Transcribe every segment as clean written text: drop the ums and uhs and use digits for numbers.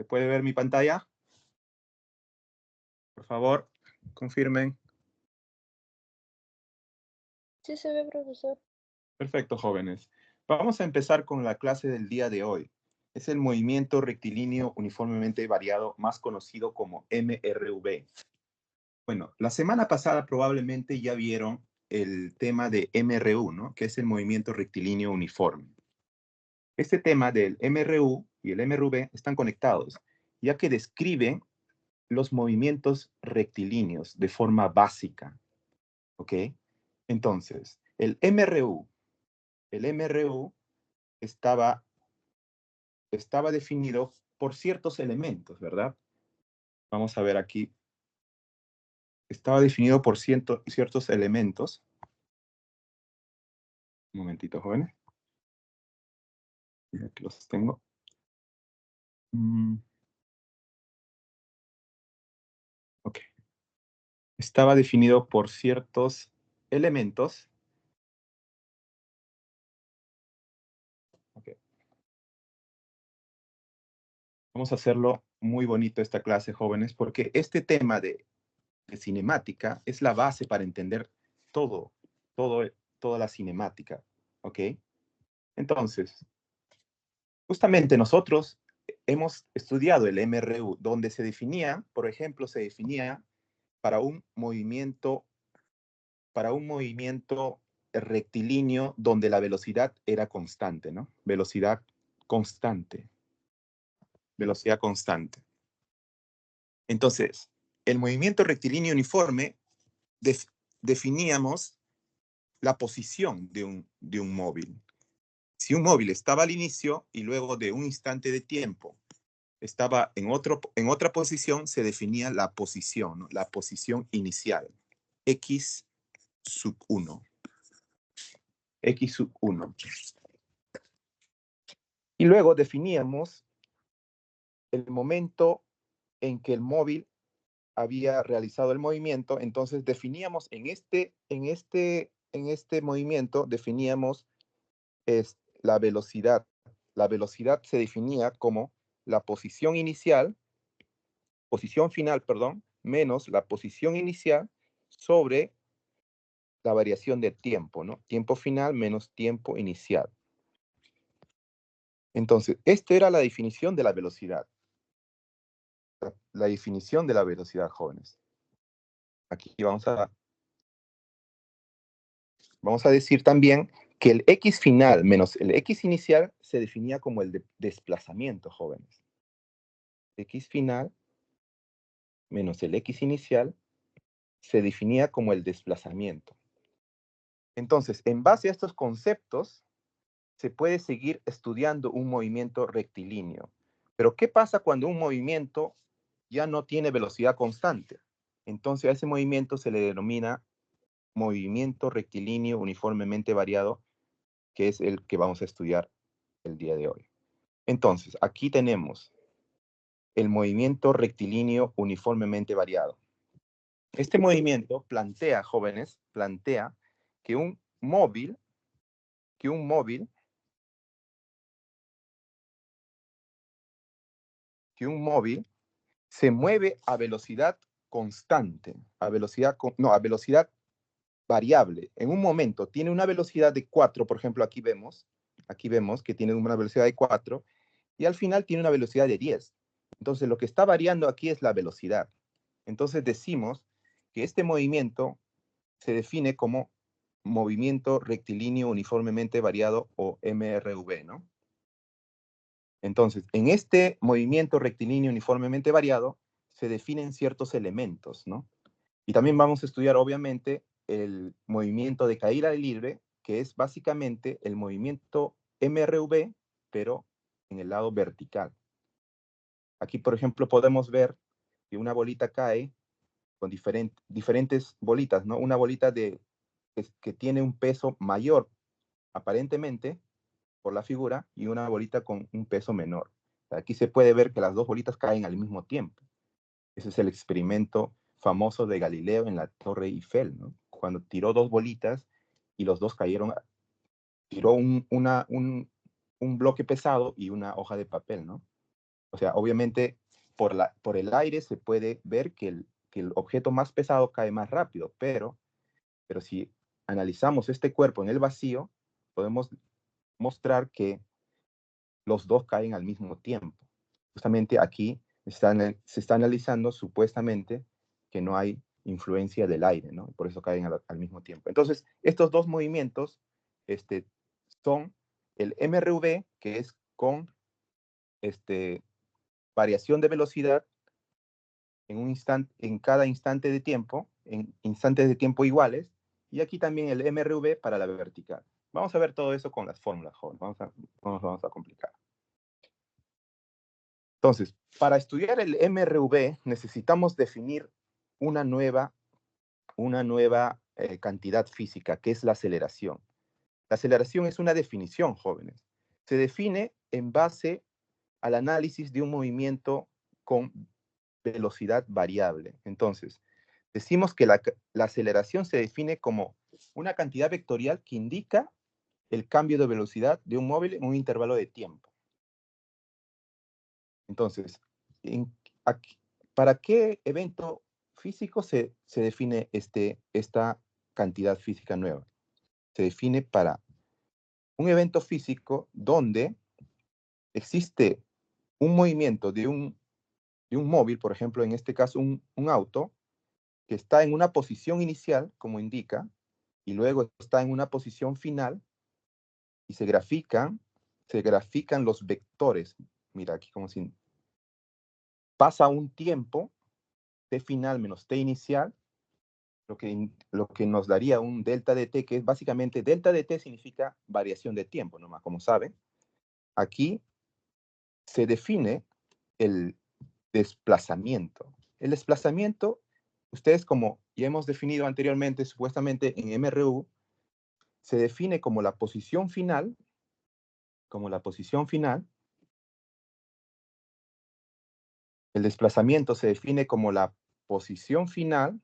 ¿Se puede ver mi pantalla? Por favor, confirmen. Sí se ve, profesor. Perfecto, jóvenes. Vamos a empezar con la clase del día de hoy. Es el movimiento rectilíneo uniformemente variado, más conocido como MRV. Bueno, la semana pasada probablemente ya vieron el tema de MRU, ¿no? Que es el movimiento rectilíneo uniforme. Este tema del MRU y el MRV están conectados, ya que describen los movimientos rectilíneos de forma básica, ¿ok? Entonces, el MRU estaba definido por ciertos elementos, ¿verdad? Vamos a ver aquí. Estaba definido por ciertos elementos. Un momentito, jóvenes. Aquí los tengo. Ok. Estaba definido por ciertos elementos. Ok. Vamos a hacerlo muy bonito esta clase, jóvenes, porque este tema de cinemática es la base para entender toda la cinemática, ¿ok? Entonces, justamente nosotros hemos estudiado el MRU, donde se definía, por ejemplo, se definía para un movimiento rectilíneo donde la velocidad era constante, ¿no? Velocidad constante. Entonces, el movimiento rectilíneo uniforme definíamos la posición de un móvil. Si un móvil estaba al inicio y luego de un instante de tiempo estaba en otra posición, se definía la posición, ¿no? La posición inicial, x sub 1. X sub 1. Y luego definíamos el momento en que el móvil había realizado el movimiento, entonces definíamos en este movimiento, definíamos la velocidad. La velocidad se definía como la posición final, perdón, menos la posición inicial sobre la variación de tiempo, ¿no? Tiempo final menos tiempo inicial. Entonces, esta era la definición de la velocidad. La definición de la velocidad, jóvenes. Aquí vamos a decir también que el x final menos el x inicial se definía como el desplazamiento, jóvenes. X final menos el x inicial se definía como el desplazamiento. Entonces, en base a estos conceptos, se puede seguir estudiando un movimiento rectilíneo. Pero, ¿qué pasa cuando un movimiento ya no tiene velocidad constante? Entonces, a ese movimiento se le denomina movimiento rectilíneo uniformemente variado, que es el que vamos a estudiar el día de hoy. Entonces, aquí tenemos el movimiento rectilíneo uniformemente variado. Este movimiento plantea, jóvenes, que un móvil se mueve a velocidad constante, a velocidad variable. En un momento tiene una velocidad de 4, por ejemplo, aquí vemos que tiene una velocidad de 4, y al final tiene una velocidad de 10. Entonces, lo que está variando aquí es la velocidad. Entonces, decimos que este movimiento se define como movimiento rectilíneo uniformemente variado, o MRV, ¿no? Entonces, en este movimiento rectilíneo uniformemente variado se definen ciertos elementos, ¿no? Y también vamos a estudiar, obviamente, el movimiento de caída libre, que es básicamente el movimiento MRV, pero en el lado vertical. Aquí, por ejemplo, podemos ver que una bolita cae con diferentes bolitas, ¿no? Una bolita que tiene un peso mayor, aparentemente, por la figura, y una bolita con un peso menor. Aquí se puede ver que las dos bolitas caen al mismo tiempo. Ese es el experimento famoso de Galileo en la Torre Eiffel, ¿no? Cuando tiró dos bolitas y los dos cayeron, tiró un bloque pesado y una hoja de papel, ¿no? O sea, obviamente por el aire se puede ver que el objeto más pesado cae más rápido, pero si analizamos este cuerpo en el vacío, podemos mostrar que los dos caen al mismo tiempo. Justamente aquí se está analizando supuestamente que no hay influencia del aire, ¿no? Por eso caen al mismo tiempo. Entonces, estos dos movimientos son el MRV, que es con variación de velocidad en cada instante de tiempo, en instantes de tiempo iguales, y aquí también el MRV para la vertical. Vamos a ver todo eso con las fórmulas, jóvenes. Vamos a complicar. Entonces, para estudiar el MRV necesitamos definir una nueva cantidad física, que es la aceleración. La aceleración es una definición, jóvenes. Se define en base al análisis de un movimiento con velocidad variable. Entonces, decimos que la aceleración se define como una cantidad vectorial que indica el cambio de velocidad de un móvil en un intervalo de tiempo. Entonces, ¿para qué evento físico se define esta cantidad física nueva? Se define para un evento físico donde existe un movimiento de un móvil, por ejemplo, en este caso un auto, que está en una posición inicial, como indica, y luego está en una posición final, y se grafican los vectores. Mira, aquí como si pasa un tiempo, t final menos t inicial, lo que nos daría un delta de t, que es básicamente, delta de t significa variación de tiempo, nomás, como saben. Aquí se define el desplazamiento. El desplazamiento, ustedes como ya hemos definido anteriormente, supuestamente en MRU, se define como la posición final, el desplazamiento se define como la posición final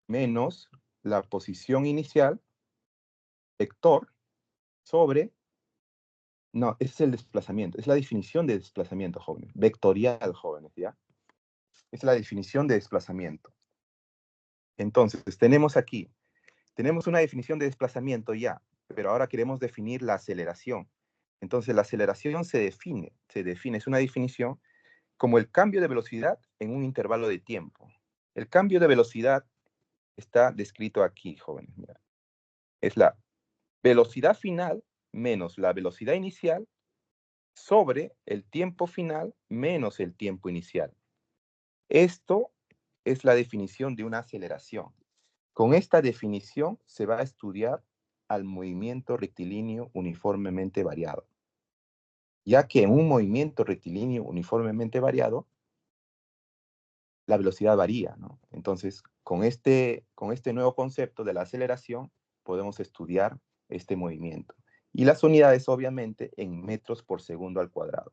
menos la posición inicial, vector, sobre, no, ese es el desplazamiento, es la definición de desplazamiento, jóvenes, vectorial, jóvenes, ¿ya? Es la definición de desplazamiento. Entonces, tenemos una definición de desplazamiento ya, pero ahora queremos definir la aceleración. Entonces, la aceleración se define, es una definición como el cambio de velocidad en un intervalo de tiempo. El cambio de velocidad está descrito aquí, jóvenes. Mira. Es la velocidad final menos la velocidad inicial sobre el tiempo final menos el tiempo inicial. Esto es la definición de una aceleración. Con esta definición se va a estudiar al movimiento rectilíneo uniformemente variado, ya que en un movimiento rectilíneo uniformemente variado, la velocidad varía, ¿no? Entonces, con este nuevo concepto de la aceleración, podemos estudiar este movimiento. Y las unidades, obviamente, en metros por segundo al cuadrado.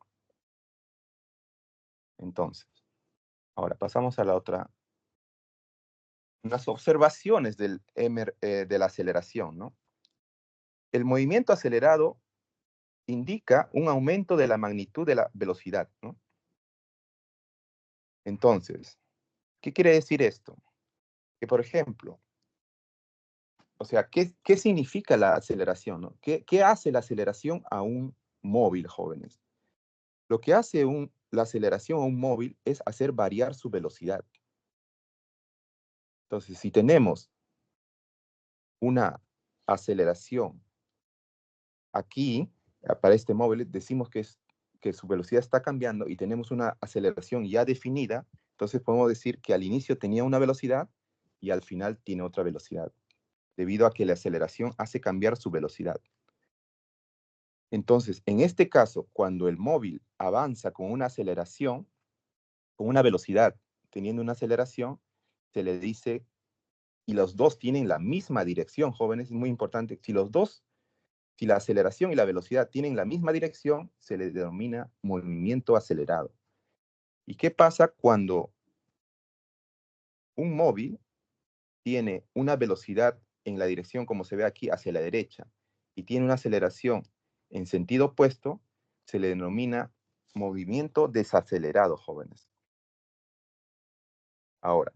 Entonces, ahora pasamos a la otra. Unas observaciones de la aceleración, ¿no? El movimiento acelerado indica un aumento de la magnitud de la velocidad, ¿no? Entonces, ¿qué quiere decir esto? Que, por ejemplo, o sea, ¿qué significa la aceleración, no? ¿Qué hace la aceleración a un móvil, jóvenes? Lo que hace la aceleración a un móvil es hacer variar su velocidad. Entonces, si tenemos una aceleración aquí, para este móvil, decimos que su velocidad está cambiando y tenemos una aceleración ya definida, entonces podemos decir que al inicio tenía una velocidad y al final tiene otra velocidad, debido a que la aceleración hace cambiar su velocidad. Entonces, en este caso, cuando el móvil avanza con una aceleración, con una velocidad, teniendo una aceleración, se le dice, y los dos tienen la misma dirección, jóvenes, es muy importante, si la aceleración y la velocidad tienen la misma dirección, se le denomina movimiento acelerado. ¿Y qué pasa cuando un móvil tiene una velocidad en la dirección, como se ve aquí, hacia la derecha, y tiene una aceleración en sentido opuesto? Se le denomina movimiento desacelerado, jóvenes. Ahora,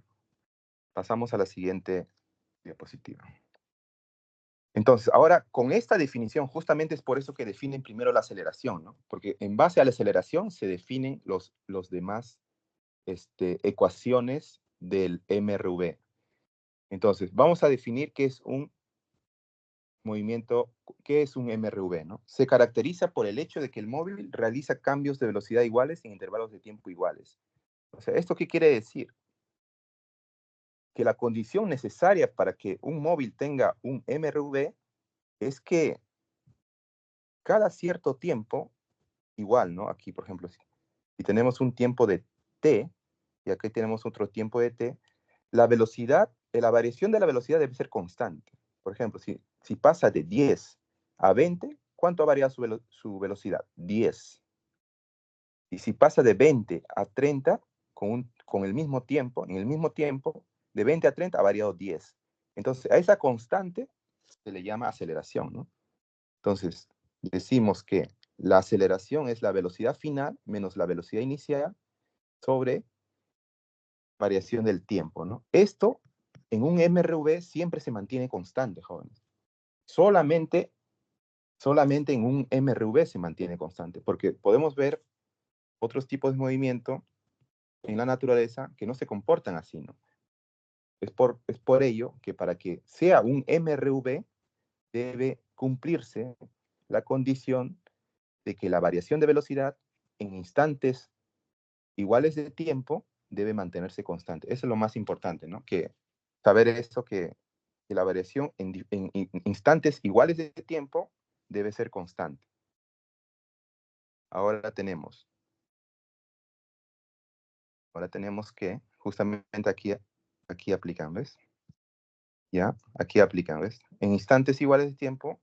pasamos a la siguiente diapositiva. Entonces, ahora, con esta definición, justamente es por eso que definen primero la aceleración, ¿no? Porque en base a la aceleración se definen los demás ecuaciones del MRV. Entonces, vamos a definir qué es un movimiento, qué es un MRV, ¿no? Se caracteriza por el hecho de que el móvil realiza cambios de velocidad iguales en intervalos de tiempo iguales. O sea, ¿esto qué quiere decir? Que la condición necesaria para que un móvil tenga un MRV es que cada cierto tiempo, igual, ¿no? Aquí, por ejemplo, si tenemos un tiempo de t, y aquí tenemos otro tiempo de t, la velocidad, la variación de la velocidad debe ser constante. Por ejemplo, si pasa de 10 a 20, ¿cuánto ha variado su velocidad? 10. Y si pasa de 20 a 30, con el mismo tiempo, en el mismo tiempo, de 20 a 30 ha variado 10. Entonces, a esa constante se le llama aceleración, ¿no? Entonces, decimos que la aceleración es la velocidad final menos la velocidad inicial sobre variación del tiempo, ¿no? Esto en un MRV siempre se mantiene constante, jóvenes. Solamente en un MRV se mantiene constante, porque podemos ver otros tipos de movimiento en la naturaleza que no se comportan así, ¿no? Es por ello que para que sea un MRV debe cumplirse la condición de que la variación de velocidad en instantes iguales de tiempo debe mantenerse constante. Eso es lo más importante, ¿no? Que saber esto, que la variación en instantes iguales de tiempo debe ser constante. Ahora tenemos que justamente aquí aplican, ¿ves? ¿Ya? Aquí aplican, ¿ves? En instantes iguales de tiempo,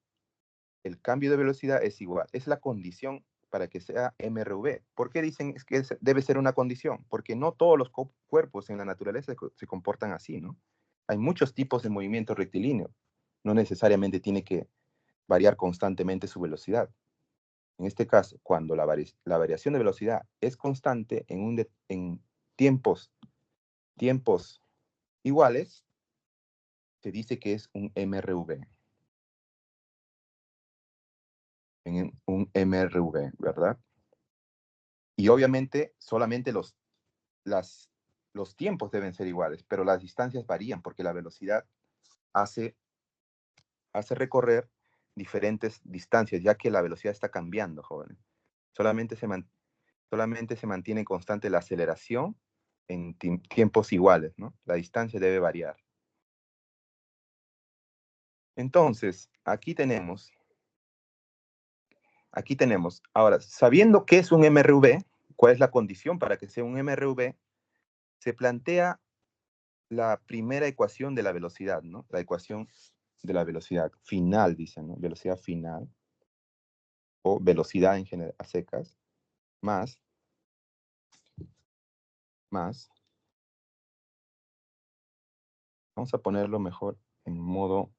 el cambio de velocidad es igual. Es la condición para que sea MRV. ¿Por qué dicen que debe ser una condición? Porque no todos los cuerpos en la naturaleza se comportan así, ¿no? Hay muchos tipos de movimiento rectilíneo. No necesariamente tiene que variar constantemente su velocidad. En este caso, cuando la variación de velocidad es constante en tiempos iguales, se dice que es un MRV. En un MRV, ¿verdad? Y obviamente solamente los tiempos deben ser iguales, pero las distancias varían porque la velocidad hace recorrer diferentes distancias, ya que la velocidad está cambiando, jóvenes. Solamente se mantiene constante la aceleración en tiempos iguales, ¿no? La distancia debe variar. Entonces, aquí tenemos, ahora, sabiendo qué es un MRV, cuál es la condición para que sea un MRV, se plantea la primera ecuación de la velocidad, ¿no? La ecuación de la velocidad final, dicen, ¿no? Velocidad final, o velocidad en general, a secas, más, vamos a ponerlo mejor en modo,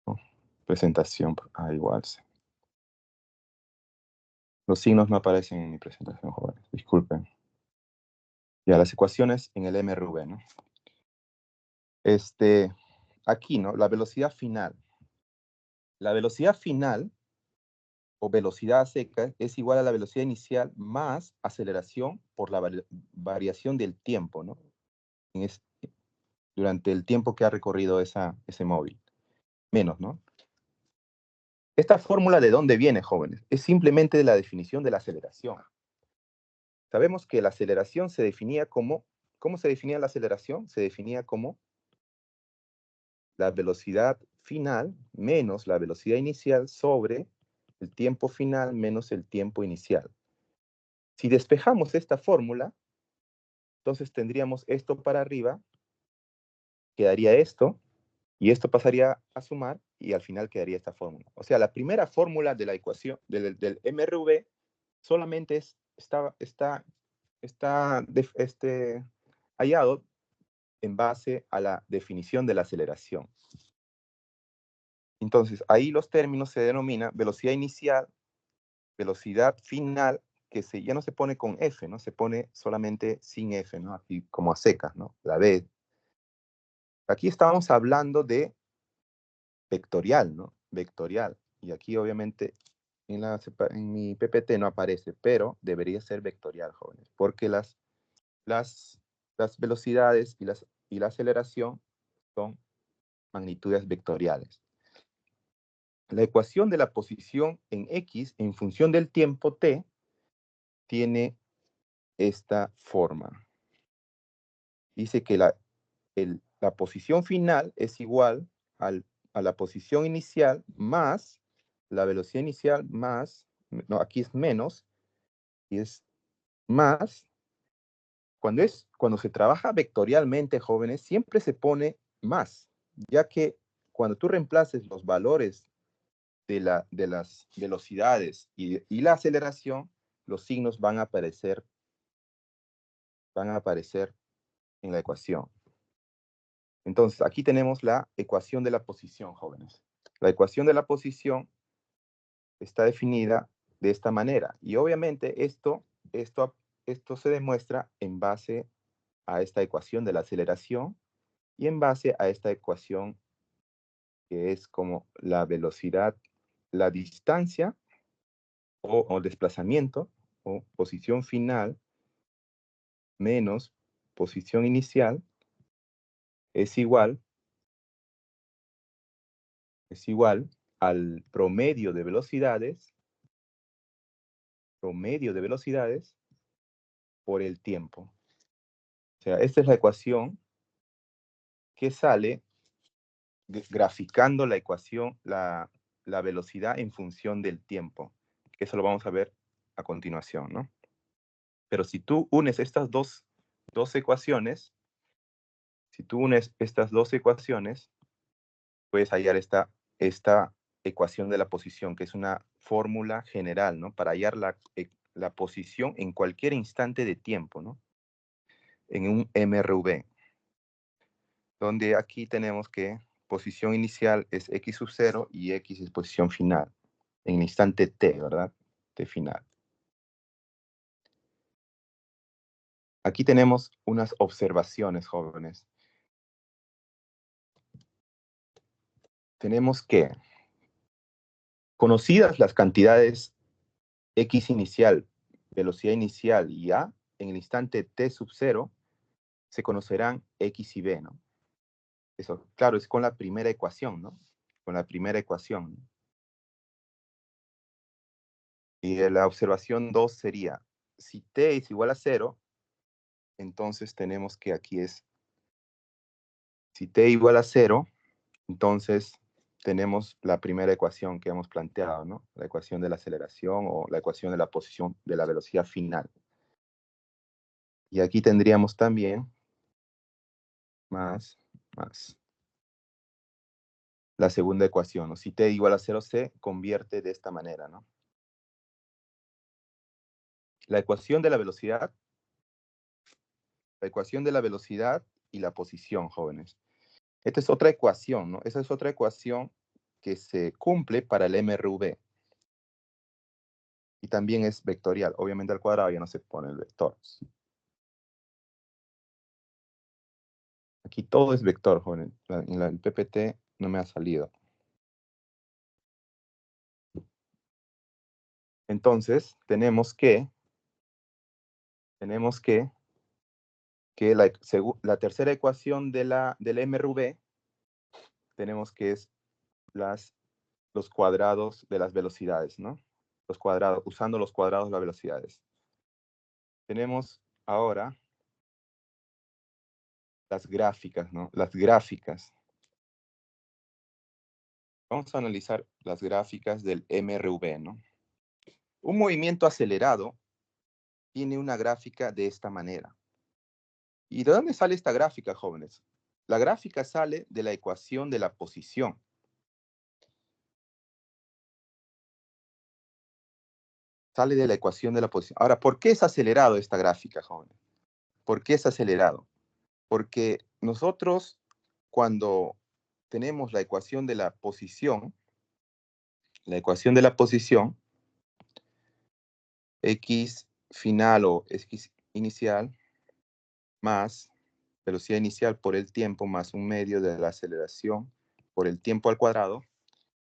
oh, presentación, igual. Los signos no aparecen en mi presentación, jóvenes, disculpen. Ya, las ecuaciones en el MRV, ¿no? Aquí, ¿no? La velocidad final. La velocidad final, o velocidad a seca, es igual a la velocidad inicial más aceleración por la variación del tiempo, ¿no? Durante el tiempo que ha recorrido ese móvil. Menos, ¿no? Esta fórmula, ¿de dónde viene, jóvenes? Es simplemente de la definición de la aceleración. Sabemos que la aceleración se definía como, ¿cómo se definía la aceleración? Se definía como la velocidad final menos la velocidad inicial sobre el tiempo final menos el tiempo inicial. Si despejamos esta fórmula, entonces tendríamos esto para arriba, quedaría esto, y esto pasaría a sumar, y al final quedaría esta fórmula. O sea, la primera fórmula de la ecuación del MRV solamente está hallado en base a la definición de la aceleración. Entonces, ahí los términos se denominan velocidad inicial, velocidad final, que ya no se pone con F, ¿no? Se pone solamente sin F, ¿no? Aquí como a secas, ¿no? La B. Aquí estábamos hablando de vectorial, ¿no? Vectorial. Y aquí obviamente en mi PPT no aparece, pero debería ser vectorial, jóvenes, porque las velocidades y la aceleración son magnitudes vectoriales. La ecuación de la posición en X en función del tiempo t tiene esta forma. Dice que la posición final es igual a la posición inicial más la velocidad inicial más, no, aquí es menos, y es más. Cuando se trabaja vectorialmente, jóvenes, siempre se pone más, ya que cuando tú reemplaces los valores de las velocidades y la aceleración, los signos van a aparecer en la ecuación. Entonces, aquí tenemos la ecuación de la posición, jóvenes. La ecuación de la posición está definida de esta manera. Y obviamente esto se demuestra en base a esta ecuación de la aceleración y en base a esta ecuación que es como la velocidad, la distancia o desplazamiento o posición final menos posición inicial es igual al promedio de velocidades por el tiempo. O sea, esta es la ecuación que sale graficando la ecuación, la velocidad en función del tiempo. Eso lo vamos a ver a continuación, ¿no? Pero si tú unes estas dos ecuaciones, puedes hallar esta ecuación de la posición, que es una fórmula general, ¿no? Para hallar la posición en cualquier instante de tiempo, ¿no? En un MRV, donde aquí tenemos que posición inicial es X sub 0 y X es posición final, en el instante T, ¿verdad? T final. Aquí tenemos unas observaciones, jóvenes. Tenemos que, conocidas las cantidades X inicial, velocidad inicial y A, en el instante T sub 0, se conocerán X y B, ¿no? Eso, claro, es con la primera ecuación, ¿no? Con la primera ecuación. Y la observación 2 sería, si T es igual a 0, entonces tenemos que aquí es, si T igual a 0, entonces tenemos la primera ecuación que hemos planteado, ¿no? La ecuación de la aceleración o la ecuación de la posición de la velocidad final. Y aquí tendríamos también más la segunda ecuación, ¿no? Si t igual a 0, se convierte de esta manera, ¿no? La ecuación de la velocidad y la posición, jóvenes. Esta es otra ecuación, ¿no? Esa es otra ecuación que se cumple para el MRV. Y también es vectorial. Obviamente al cuadrado ya no se pone el vector. Aquí todo es vector, jóvenes. En el PPT no me ha salido. Entonces, tenemos que la tercera ecuación del MRV, tenemos que es los cuadrados de las velocidades, ¿no? Los cuadrados, usando los cuadrados de las velocidades. Tenemos ahora las gráficas, ¿no? Las gráficas. Vamos a analizar las gráficas del MRV, ¿no? Un movimiento acelerado tiene una gráfica de esta manera. ¿Y de dónde sale esta gráfica, jóvenes? La gráfica sale de la ecuación de la posición. Sale de la ecuación de la posición. Ahora, ¿por qué es acelerado esta gráfica, jóvenes? ¿Por qué es acelerado? Porque nosotros, cuando tenemos la ecuación de la posición, la ecuación de la posición, x final o x inicial más velocidad inicial por el tiempo más un medio de la aceleración por el tiempo al cuadrado.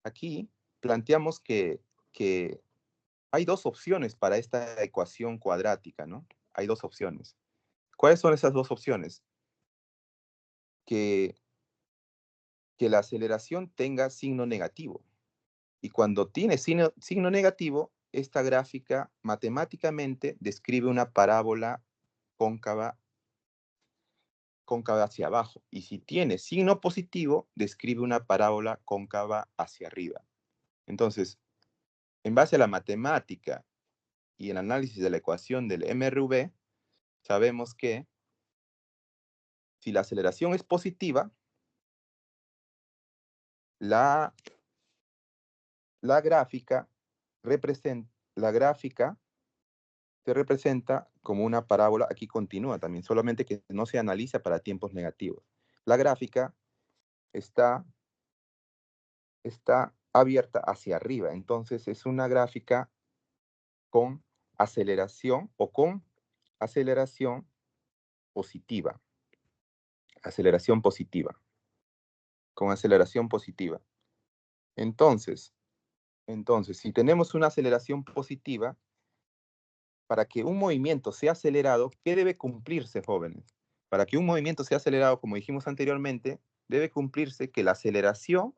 Aquí planteamos que hay dos opciones para esta ecuación cuadrática, ¿no? Hay dos opciones. ¿Cuáles son esas dos opciones? Que la aceleración tenga signo negativo. Y cuando tiene signo negativo, esta gráfica matemáticamente describe una parábola cóncava hacia abajo. Y si tiene signo positivo, describe una parábola cóncava hacia arriba. Entonces, en base a la matemática y el análisis de la ecuación del MRV, sabemos que si la aceleración es positiva, la gráfica se representa como una parábola, aquí continúa también, solamente que no se analiza para tiempos negativos. La gráfica está abierta hacia arriba, entonces es una gráfica con aceleración o con aceleración positiva. Aceleración positiva. Con aceleración positiva. Entonces, si tenemos una aceleración positiva, para que un movimiento sea acelerado, ¿qué debe cumplirse, jóvenes? Para que un movimiento sea acelerado, como dijimos anteriormente, debe cumplirse que la aceleración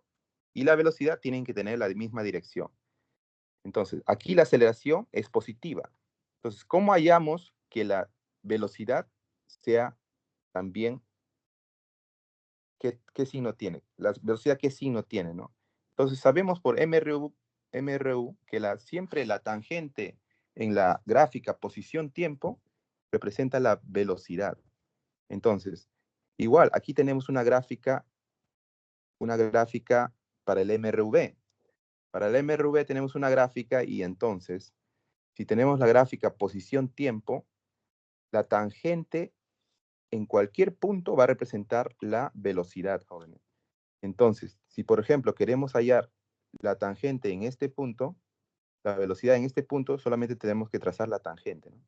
y la velocidad tienen que tener la misma dirección. Entonces, aquí la aceleración es positiva. Entonces, ¿cómo hallamos que la velocidad sea también, qué signo tiene? La velocidad, ¿qué signo tiene, no? Entonces, sabemos por MRU que siempre la tangente en la gráfica posición-tiempo representa la velocidad. Entonces, igual, aquí tenemos una gráfica para el MRV. Para el MRV tenemos una gráfica y entonces, si tenemos la gráfica posición-tiempo, la tangente en cualquier punto va a representar la velocidad, jóvenes. Entonces, si por ejemplo queremos hallar la tangente en este punto, la velocidad en este punto, solamente tenemos que trazar la tangente, ¿no?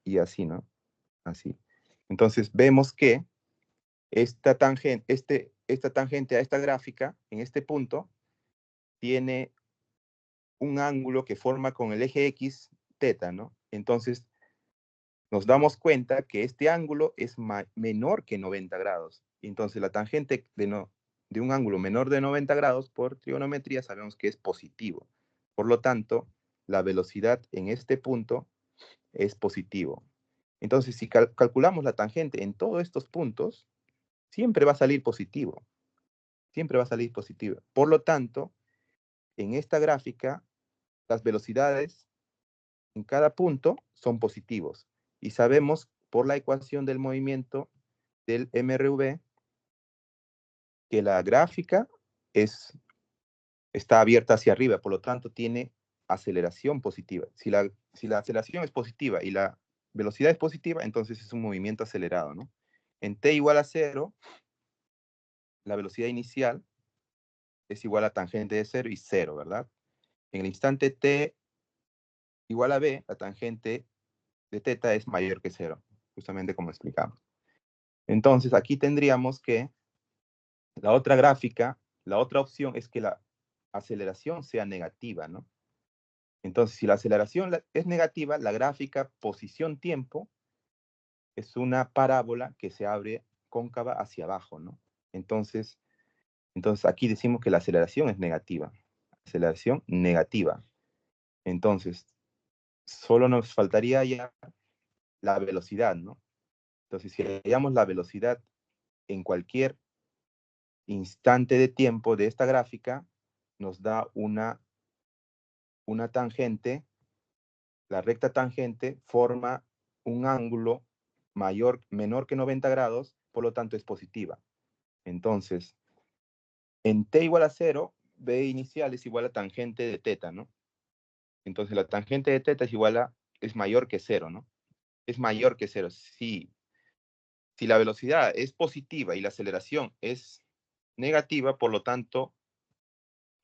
Y así, ¿no? Así. Entonces, vemos que esta tangente a esta gráfica, en este punto, tiene un ángulo que forma con el eje X, teta, ¿no? Entonces, nos damos cuenta que este ángulo es menor que 90 grados. Entonces, la tangente de un ángulo menor de 90 grados por trigonometría sabemos que es positivo. Por lo tanto, la velocidad en este punto es positivo. Entonces, si calculamos la tangente en todos estos puntos, siempre va a salir positivo. Siempre va a salir positivo. Por lo tanto, en esta gráfica, las velocidades en cada punto son positivos. Y sabemos por la ecuación del movimiento del MRV que la gráfica está abierta hacia arriba, por lo tanto tiene aceleración positiva. Si la aceleración es positiva y la velocidad es positiva, entonces es un movimiento acelerado, ¿no? En t igual a 0, la velocidad inicial es igual a tangente de 0 y 0, ¿verdad? En el instante t igual a b, la tangente de teta es mayor que 0, justamente como explicamos. Entonces, aquí tendríamos que la otra gráfica, la otra opción es que la aceleración sea negativa, ¿no? Entonces, si la aceleración es negativa, la gráfica posición-tiempo es una parábola que se abre cóncava hacia abajo, ¿no? Entonces aquí decimos que la aceleración es negativa. Aceleración negativa. Entonces, solo nos faltaría ya la velocidad, ¿no? Entonces, si hallamos la velocidad en cualquier instante de tiempo de esta gráfica, nos da una tangente, la recta tangente forma un ángulo menor que 90 grados, por lo tanto es positiva. Entonces, en t igual a 0, b inicial es igual a tangente de teta, ¿no? Entonces la tangente de teta es mayor que 0, ¿no? Es mayor que 0. Si la velocidad es positiva y la aceleración es negativa, por lo tanto,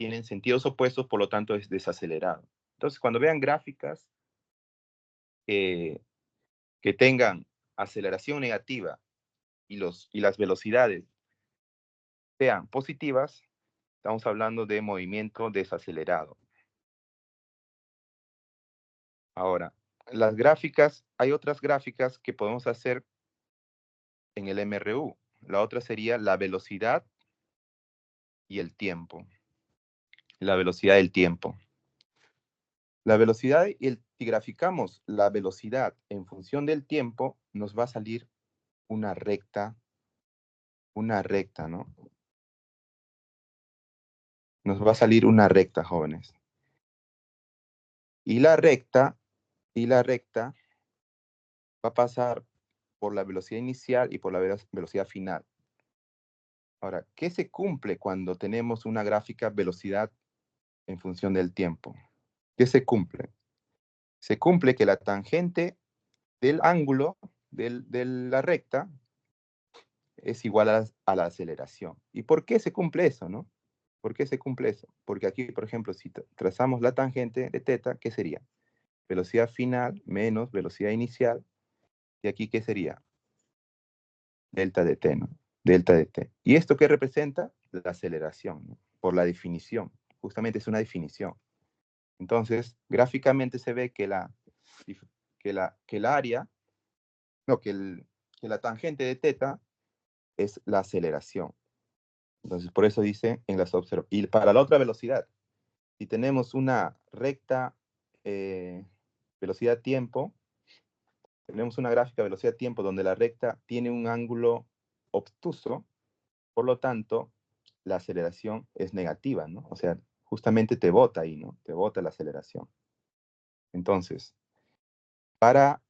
tienen sentidos opuestos, por lo tanto es desacelerado. Entonces, cuando vean gráficas que tengan aceleración negativa y las velocidades sean positivas, estamos hablando de movimiento desacelerado. Ahora, las gráficas, hay otras gráficas que podemos hacer en el MRU. La otra sería la velocidad y el tiempo. La velocidad y el tiempo. La velocidad, si graficamos la velocidad en función del tiempo, nos va a salir una recta, ¿no? Nos va a salir una recta, jóvenes. Y la recta va a pasar por la velocidad inicial y por la velocidad final. Ahora, ¿qué se cumple cuando tenemos una gráfica velocidad en función del tiempo? ¿Qué se cumple? Se cumple que la tangente del ángulo de la recta es igual a la aceleración. ¿Y por qué se cumple eso, no? ¿Por qué se cumple eso? Porque aquí, por ejemplo, si trazamos la tangente de teta, ¿qué sería? Velocidad final menos velocidad inicial. ¿Y aquí qué sería? Delta de t, ¿no? Delta de t. ¿Y esto qué representa? La aceleración, ¿no? Por la definición. Justamente es una definición. Entonces, gráficamente se ve que el área, no, que la tangente de teta es la aceleración. Entonces, por eso dice en las observaciones. Y para la otra velocidad, si tenemos una recta velocidad-tiempo, tenemos una gráfica velocidad-tiempo donde la recta tiene un ángulo obtuso, por lo tanto, la aceleración es negativa, ¿no? O sea, justamente te bota ahí, ¿no? Te bota la aceleración. Entonces, para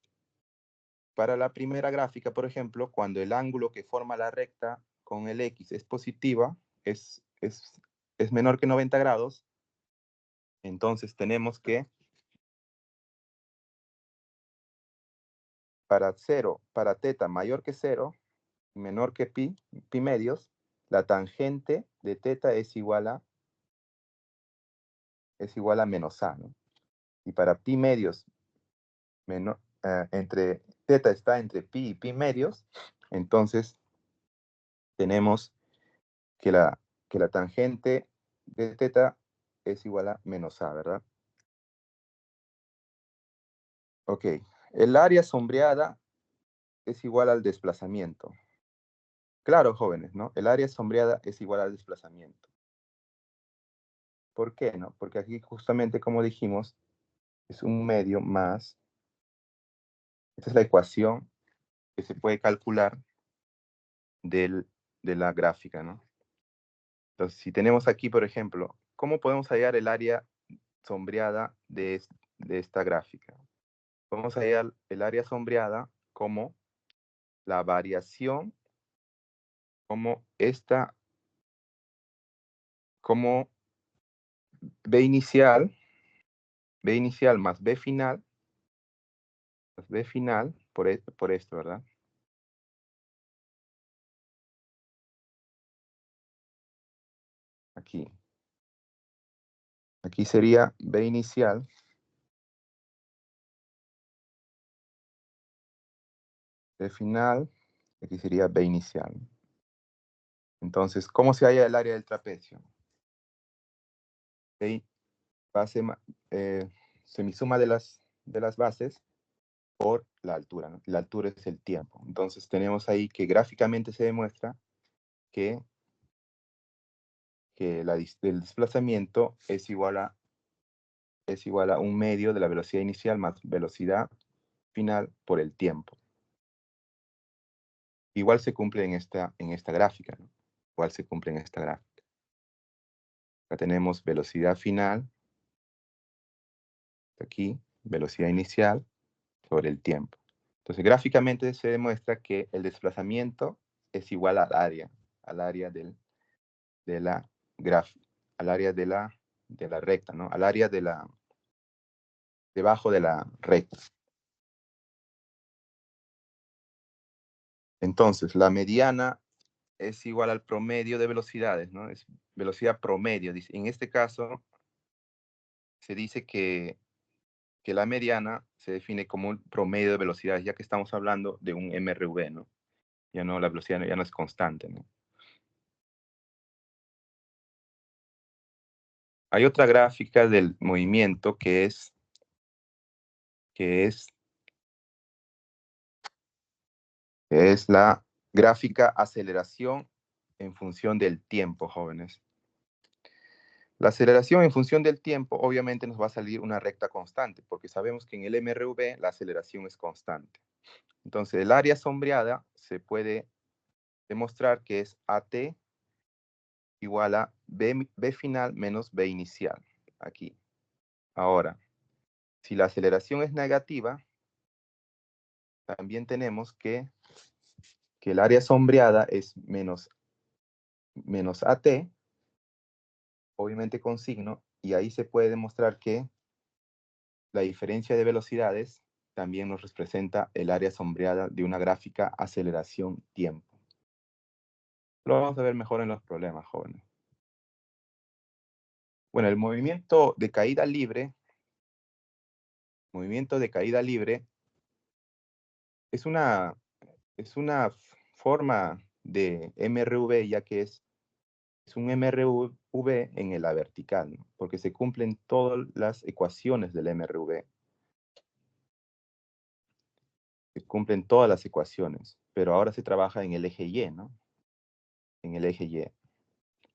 la primera gráfica, por ejemplo, cuando el ángulo que forma la recta con el X es positiva, es menor que 90 grados, entonces tenemos que para teta mayor que 0, menor que pi medios, la tangente de teta es igual a menos a, ¿no? Y para pi medios, entre teta está entre pi y pi medios, entonces tenemos que la tangente de teta es igual a menos a, ¿verdad? Ok, el área sombreada es igual al desplazamiento. Claro, jóvenes, ¿no? El área sombreada es igual al desplazamiento. ¿Por qué, no? Porque aquí justamente, como dijimos, es un medio más. Esta es la ecuación que se puede calcular de la gráfica, ¿no? Entonces, si tenemos aquí, por ejemplo, ¿cómo podemos hallar el área sombreada de esta gráfica? Podemos hallar el área sombreada como la variación, como como B inicial más B final, por esto, ¿verdad? Aquí. Aquí sería B inicial B final, aquí sería B inicial. Entonces, ¿cómo se halla el área del trapecio? Base, semisuma de las bases por la altura, ¿no? La altura es el tiempo. Entonces tenemos ahí que gráficamente se demuestra que el desplazamiento es igual a un medio de la velocidad inicial más velocidad final por el tiempo. Igual se cumple en esta gráfica, ¿no? Igual se cumple en esta gráfica. Acá tenemos velocidad final, aquí, velocidad inicial sobre el tiempo. Entonces, gráficamente se demuestra que el desplazamiento es igual al área de la gráfica, al área de la recta, ¿no? Al área debajo de la recta. Entonces, la mediana es igual al promedio de velocidades, ¿no? Es velocidad promedio. Dice. En este caso, se dice que la mediana se define como un promedio de velocidades, ya que estamos hablando de un MRV, ¿no? Ya no, la velocidad ya no es constante, ¿no? Hay otra gráfica del movimiento que es la gráfica aceleración en función del tiempo, jóvenes. La aceleración en función del tiempo obviamente nos va a salir una recta constante, porque sabemos que en el MRV la aceleración es constante. Entonces, el área sombreada se puede demostrar que es AT igual a B final menos B inicial, aquí. Ahora, si la aceleración es negativa, también tenemos que el área sombreada es menos AT, obviamente con signo, y ahí se puede demostrar que la diferencia de velocidades también nos representa el área sombreada de una gráfica aceleración-tiempo. Lo vamos a ver mejor en los problemas, jóvenes. Bueno, el movimiento de caída libre es una forma de MRV, ya que es un MRV en la vertical, ¿no? Porque se cumplen todas las ecuaciones del MRV. Se cumplen todas las ecuaciones, pero ahora se trabaja en el eje Y, ¿no? En el eje Y.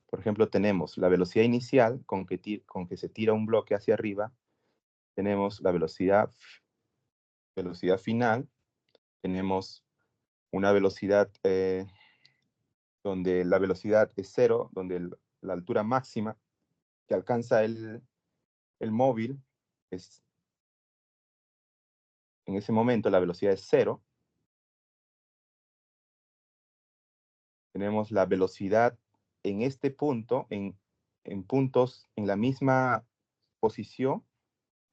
Por ejemplo, tenemos la velocidad inicial con que se tira un bloque hacia arriba. Tenemos la velocidad final. Tenemos una velocidad donde la velocidad es 0, donde la altura máxima que alcanza el móvil es, en ese momento la velocidad es 0. Tenemos la velocidad en este punto, en puntos en la misma posición,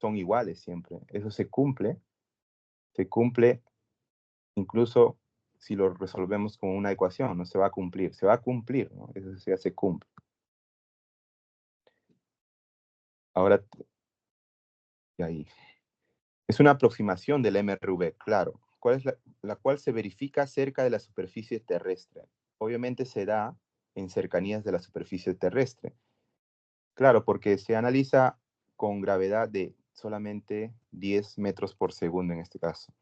son iguales siempre. Eso se cumple incluso si lo resolvemos con una ecuación, no se va a cumplir, ¿no? Eso ya se cumple. Ahora, y ahí. Es una aproximación del MRV, claro, la cual se verifica cerca de la superficie terrestre. Obviamente se da en cercanías de la superficie terrestre. Claro, porque se analiza con gravedad de solamente 10 metros por segundo en este caso.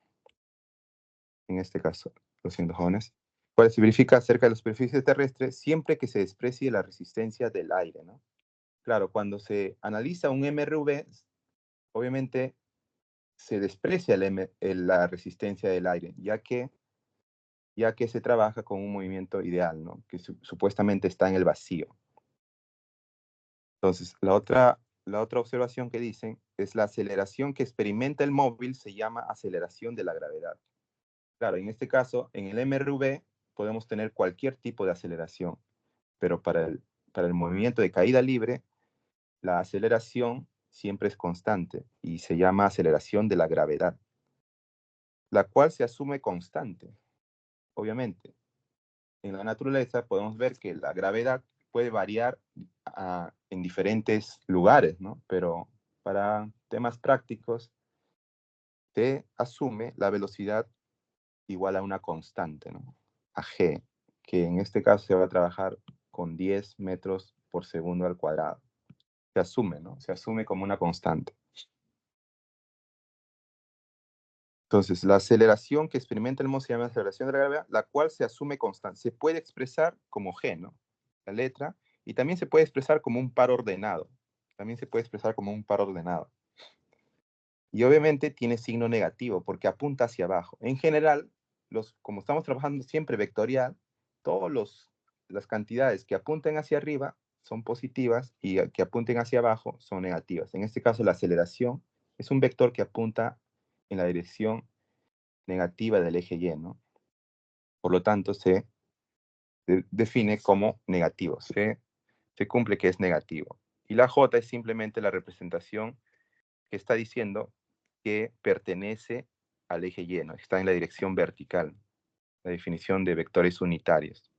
En este caso, lo siento, jóvenes. Cual se verifica cerca de la superficie terrestre siempre que se desprecie la resistencia del aire, ¿no? Claro, cuando se analiza un MRV, obviamente se desprecia la resistencia del aire, ya que se trabaja con un movimiento ideal, ¿no? Que supuestamente está en el vacío. Entonces, la otra observación que dicen es la aceleración que experimenta el móvil se llama aceleración de la gravedad. Claro, en este caso, en el MRV podemos tener cualquier tipo de aceleración, pero para el movimiento de caída libre, la aceleración siempre es constante y se llama aceleración de la gravedad, la cual se asume constante, obviamente. En la naturaleza podemos ver que la gravedad puede variar en diferentes lugares, ¿no? Pero para temas prácticos se asume la velocidad igual a una constante, ¿no? A g, que en este caso se va a trabajar con 10 metros por segundo al cuadrado. Se asume, ¿no? Se asume como una constante. Entonces, la aceleración que experimenta el MOS se llama aceleración de la gravedad, la cual se asume constante. Se puede expresar como g, ¿no? La letra, y también se puede expresar como un par ordenado. Y obviamente tiene signo negativo porque apunta hacia abajo. En general, como estamos trabajando siempre vectorial, todas las cantidades que apunten hacia arriba son positivas y que apunten hacia abajo son negativas. En este caso, la aceleración es un vector que apunta en la dirección negativa del eje Y, ¿no? Por lo tanto, se define como negativo. Se cumple que es negativo. Y la J es simplemente la representación que está diciendo que pertenece al eje Y, ¿no? Está en la dirección vertical, la definición de vectores unitarios.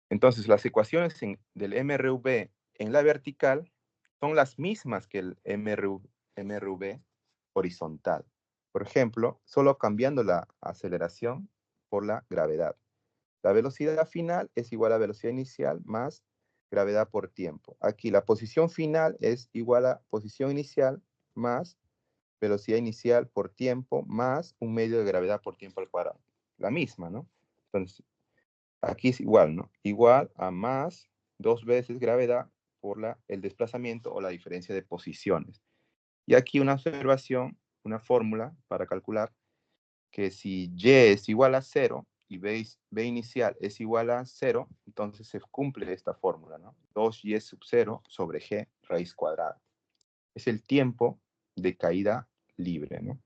Entonces, las ecuaciones del MRV en la vertical son las mismas que el MRV horizontal. Por ejemplo, solo cambiando la aceleración por la gravedad. La velocidad final es igual a velocidad inicial más gravedad por tiempo. Aquí la posición final es igual a posición inicial más velocidad inicial por tiempo más un medio de gravedad por tiempo al cuadrado. La misma, ¿no? Entonces, aquí es igual, ¿no? Igual a más 2 veces gravedad por el desplazamiento o la diferencia de posiciones. Y aquí una observación, una fórmula para calcular que si y es igual a 0 y b inicial es igual a 0, entonces se cumple esta fórmula, ¿no? 2y sub 0 sobre g raíz cuadrada. Es el tiempo de caída libre, ¿no?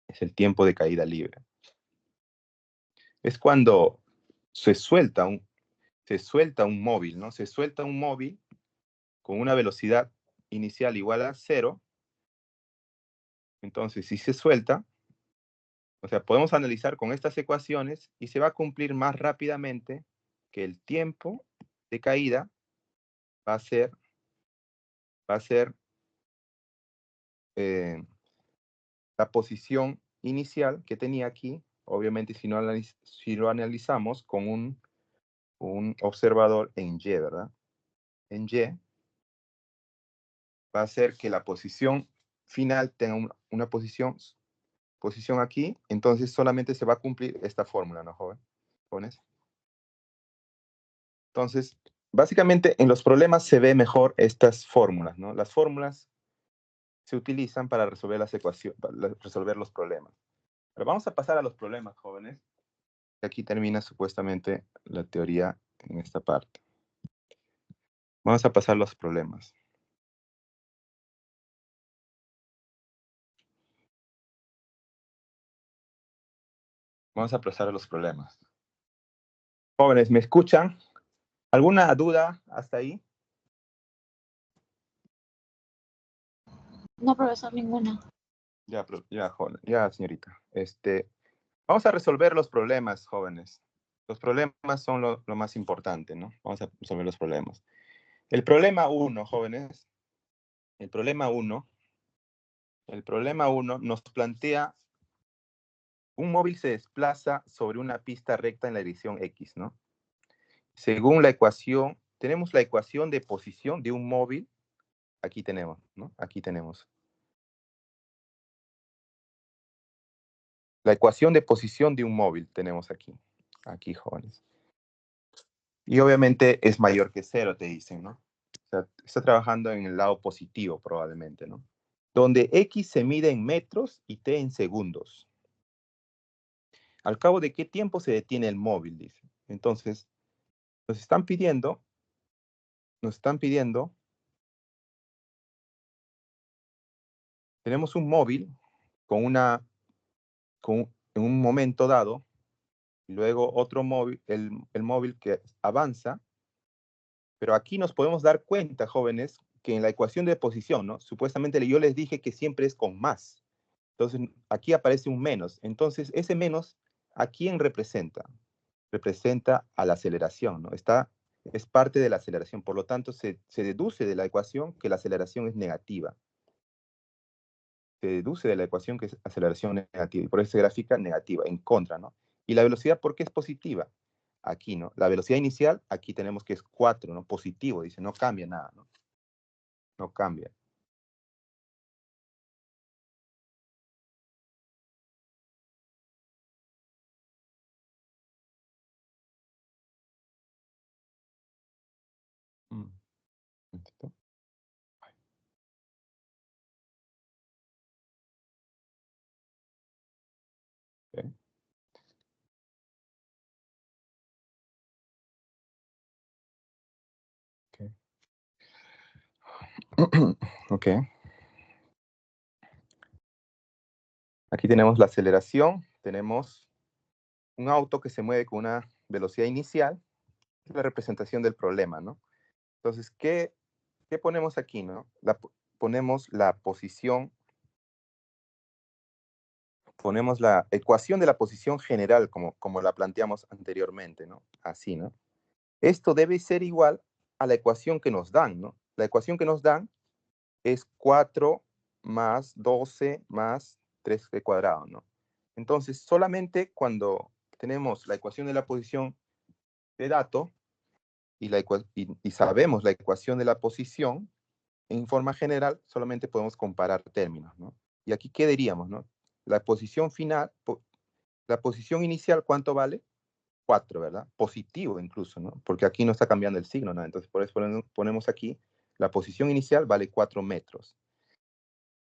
Es el tiempo de caída libre. Es cuando se suelta un móvil, ¿no? Se suelta un móvil con una velocidad inicial igual a 0. Entonces, si se suelta, o sea, podemos analizar con estas ecuaciones y se va a cumplir más rápidamente que el tiempo de caída va a ser la posición inicial que tenía aquí. Obviamente, si lo analizamos con un observador en Y, ¿verdad? En Y va a ser que la posición final tenga una posición aquí, entonces solamente se va a cumplir esta fórmula, ¿no, jóvenes? Entonces, básicamente en los problemas se ve mejor estas fórmulas, ¿no? Las fórmulas se utilizan para resolver las ecuaciones, para resolver los problemas. Pero vamos a pasar a los problemas, jóvenes. Aquí termina supuestamente la teoría en esta parte. Vamos a pasar los problemas. Vamos a pasar a los problemas. Jóvenes, ¿me escuchan? ¿Alguna duda hasta ahí? No, profesor, ninguna. Ya, ya, señorita. Vamos a resolver los problemas, jóvenes. Los problemas son lo más importante, ¿no? Vamos a resolver los problemas. El problema 1, jóvenes, el problema 1 nos plantea un móvil se desplaza sobre una pista recta en la dirección X, ¿no? Según la ecuación, tenemos la ecuación de posición de un móvil. Aquí tenemos, ¿no? Aquí tenemos. La ecuación de posición de un móvil tenemos aquí. Aquí, jóvenes. Y obviamente es mayor que 0, te dicen, ¿no? O sea, está trabajando en el lado positivo probablemente, ¿no? Donde X se mide en metros y T en segundos. ¿Al cabo de qué tiempo se detiene el móvil? Dice. Entonces, nos están pidiendo, tenemos un móvil en un momento dado, y luego otro móvil, el móvil que avanza, pero aquí nos podemos dar cuenta, jóvenes, que en la ecuación de posición, ¿no? Supuestamente yo les dije que siempre es con más. Entonces, aquí aparece un menos. Entonces, ese menos, ¿a quién representa? Representa a la aceleración, ¿no? Es parte de la aceleración. Por lo tanto, se deduce de la ecuación que la aceleración es negativa. Se deduce de la ecuación que es aceleración negativa. Y por eso se grafica negativa, en contra, ¿no? Y la velocidad, ¿por qué es positiva? Aquí, ¿no? La velocidad inicial, aquí tenemos que es 4, ¿no? Positivo, dice, no cambia nada, ¿no? No cambia. Mm. Okay. Okay. Ok. Aquí tenemos la aceleración, tenemos un auto que se mueve con una velocidad inicial, es la representación del problema, ¿no? Entonces, ¿qué ponemos aquí, no? Ponemos la posición, ponemos la ecuación de la posición general como la planteamos anteriormente, ¿no? Así, ¿no? Esto debe ser igual a la ecuación que nos dan, ¿no? La ecuación que nos dan es 4 más 12 más 3 al cuadrado, ¿no? Entonces, solamente cuando tenemos la ecuación de la posición de dato y sabemos la ecuación de la posición, en forma general, solamente podemos comparar términos, ¿no? Y aquí, ¿qué diríamos, no? La posición final, la posición inicial, ¿cuánto vale? 4, ¿verdad? Positivo incluso, ¿no? Porque aquí no está cambiando el signo, ¿no? Entonces, por eso ponemos aquí, la posición inicial vale 4 metros.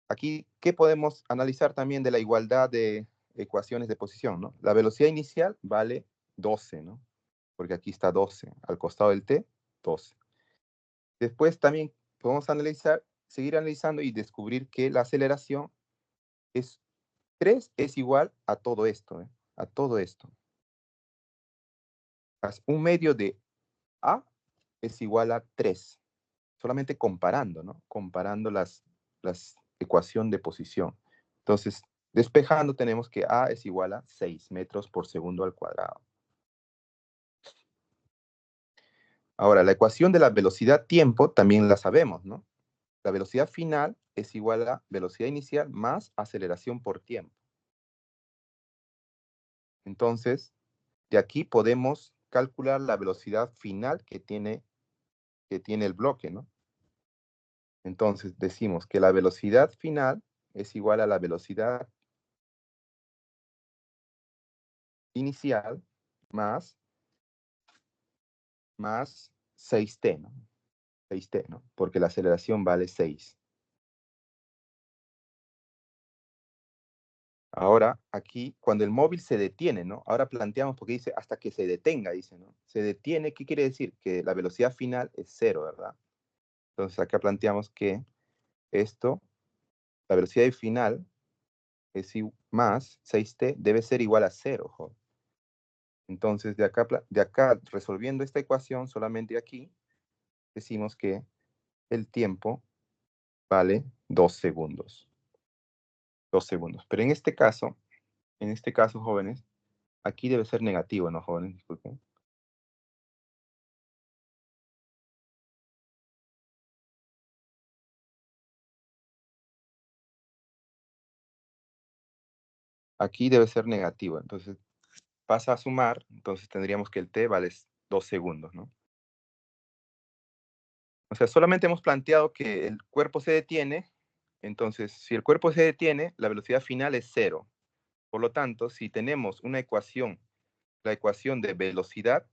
Aquí, ¿qué podemos analizar también de la igualdad de ecuaciones de posición, ¿no? La velocidad inicial vale 12, ¿no? Porque aquí está 12, al costado del t, 12. Después también podemos seguir analizando y descubrir que la aceleración es 3 es igual a todo esto, ¿eh? A todo esto. Un medio de A es igual a 3. Solamente comparando, ¿no? Comparando las ecuaciones de posición. Entonces, despejando tenemos que A es igual a 6 metros por segundo al cuadrado. Ahora, la ecuación de la velocidad-tiempo también la sabemos, ¿no? La velocidad final es igual a velocidad inicial más aceleración por tiempo. Entonces, de aquí podemos calcular la velocidad final que tiene el bloque, ¿no? Entonces, decimos que la velocidad final es igual a la velocidad inicial más 6t, ¿no? 6t, ¿no? Porque la aceleración vale 6. Ahora, aquí, cuando el móvil se detiene, ¿no? Ahora planteamos, porque dice hasta que se detenga, dice, ¿no? Se detiene, ¿qué quiere decir? Que la velocidad final es 0, ¿verdad? Entonces, acá planteamos que esto, la velocidad final es más 6t, debe ser igual a 0, joder. Entonces, de acá, resolviendo esta ecuación, solamente aquí, decimos que el tiempo vale 2 segundos. 2 segundos. Pero en este caso, jóvenes, aquí debe ser negativo, ¿no, jóvenes? Disculpen. Aquí debe ser negativo. Entonces, pasa a sumar, entonces tendríamos que el t vale 2 segundos, ¿no? O sea, solamente hemos planteado que el cuerpo se detiene, entonces, si el cuerpo se detiene, la velocidad final es 0. Por lo tanto, si tenemos una ecuación, la ecuación de velocidad,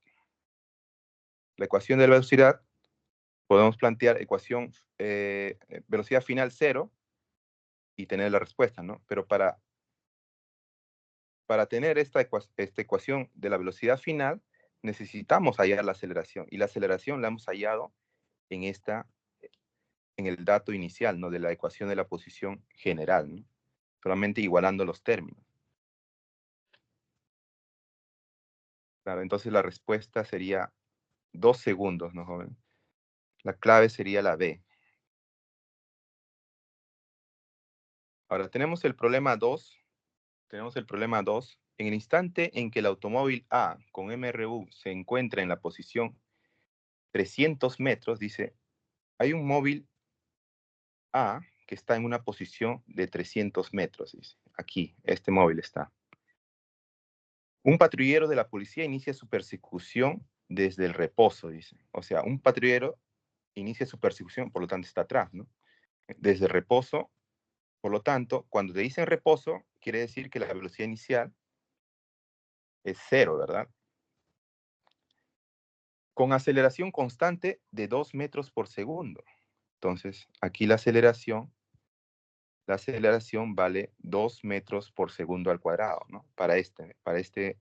podemos plantear velocidad final 0 y tener la respuesta, ¿no? Pero para tener esta ecuación de la velocidad final, necesitamos hallar la aceleración. Y la aceleración la hemos hallado en el dato inicial, ¿no? De la ecuación de la posición general, ¿no? Solamente igualando los términos. Claro, entonces la respuesta sería 2 segundos, ¿no, joven? La clave sería la B. Ahora, tenemos el problema 2. En el instante en que el automóvil A con MRU se encuentra en la posición 300 metros, dice, hay un móvil A que está en una posición de 300 metros, dice. Aquí, este móvil está. Un patrullero de la policía inicia su persecución desde el reposo, dice. O sea, un patrullero inicia su persecución, por lo tanto está atrás, ¿no? Desde el reposo, por lo tanto, cuando te dicen reposo, quiere decir que la velocidad inicial es 0, ¿verdad? Con aceleración constante de 2 metros por segundo. Entonces, aquí la aceleración vale 2 metros por segundo al cuadrado, ¿no? Para este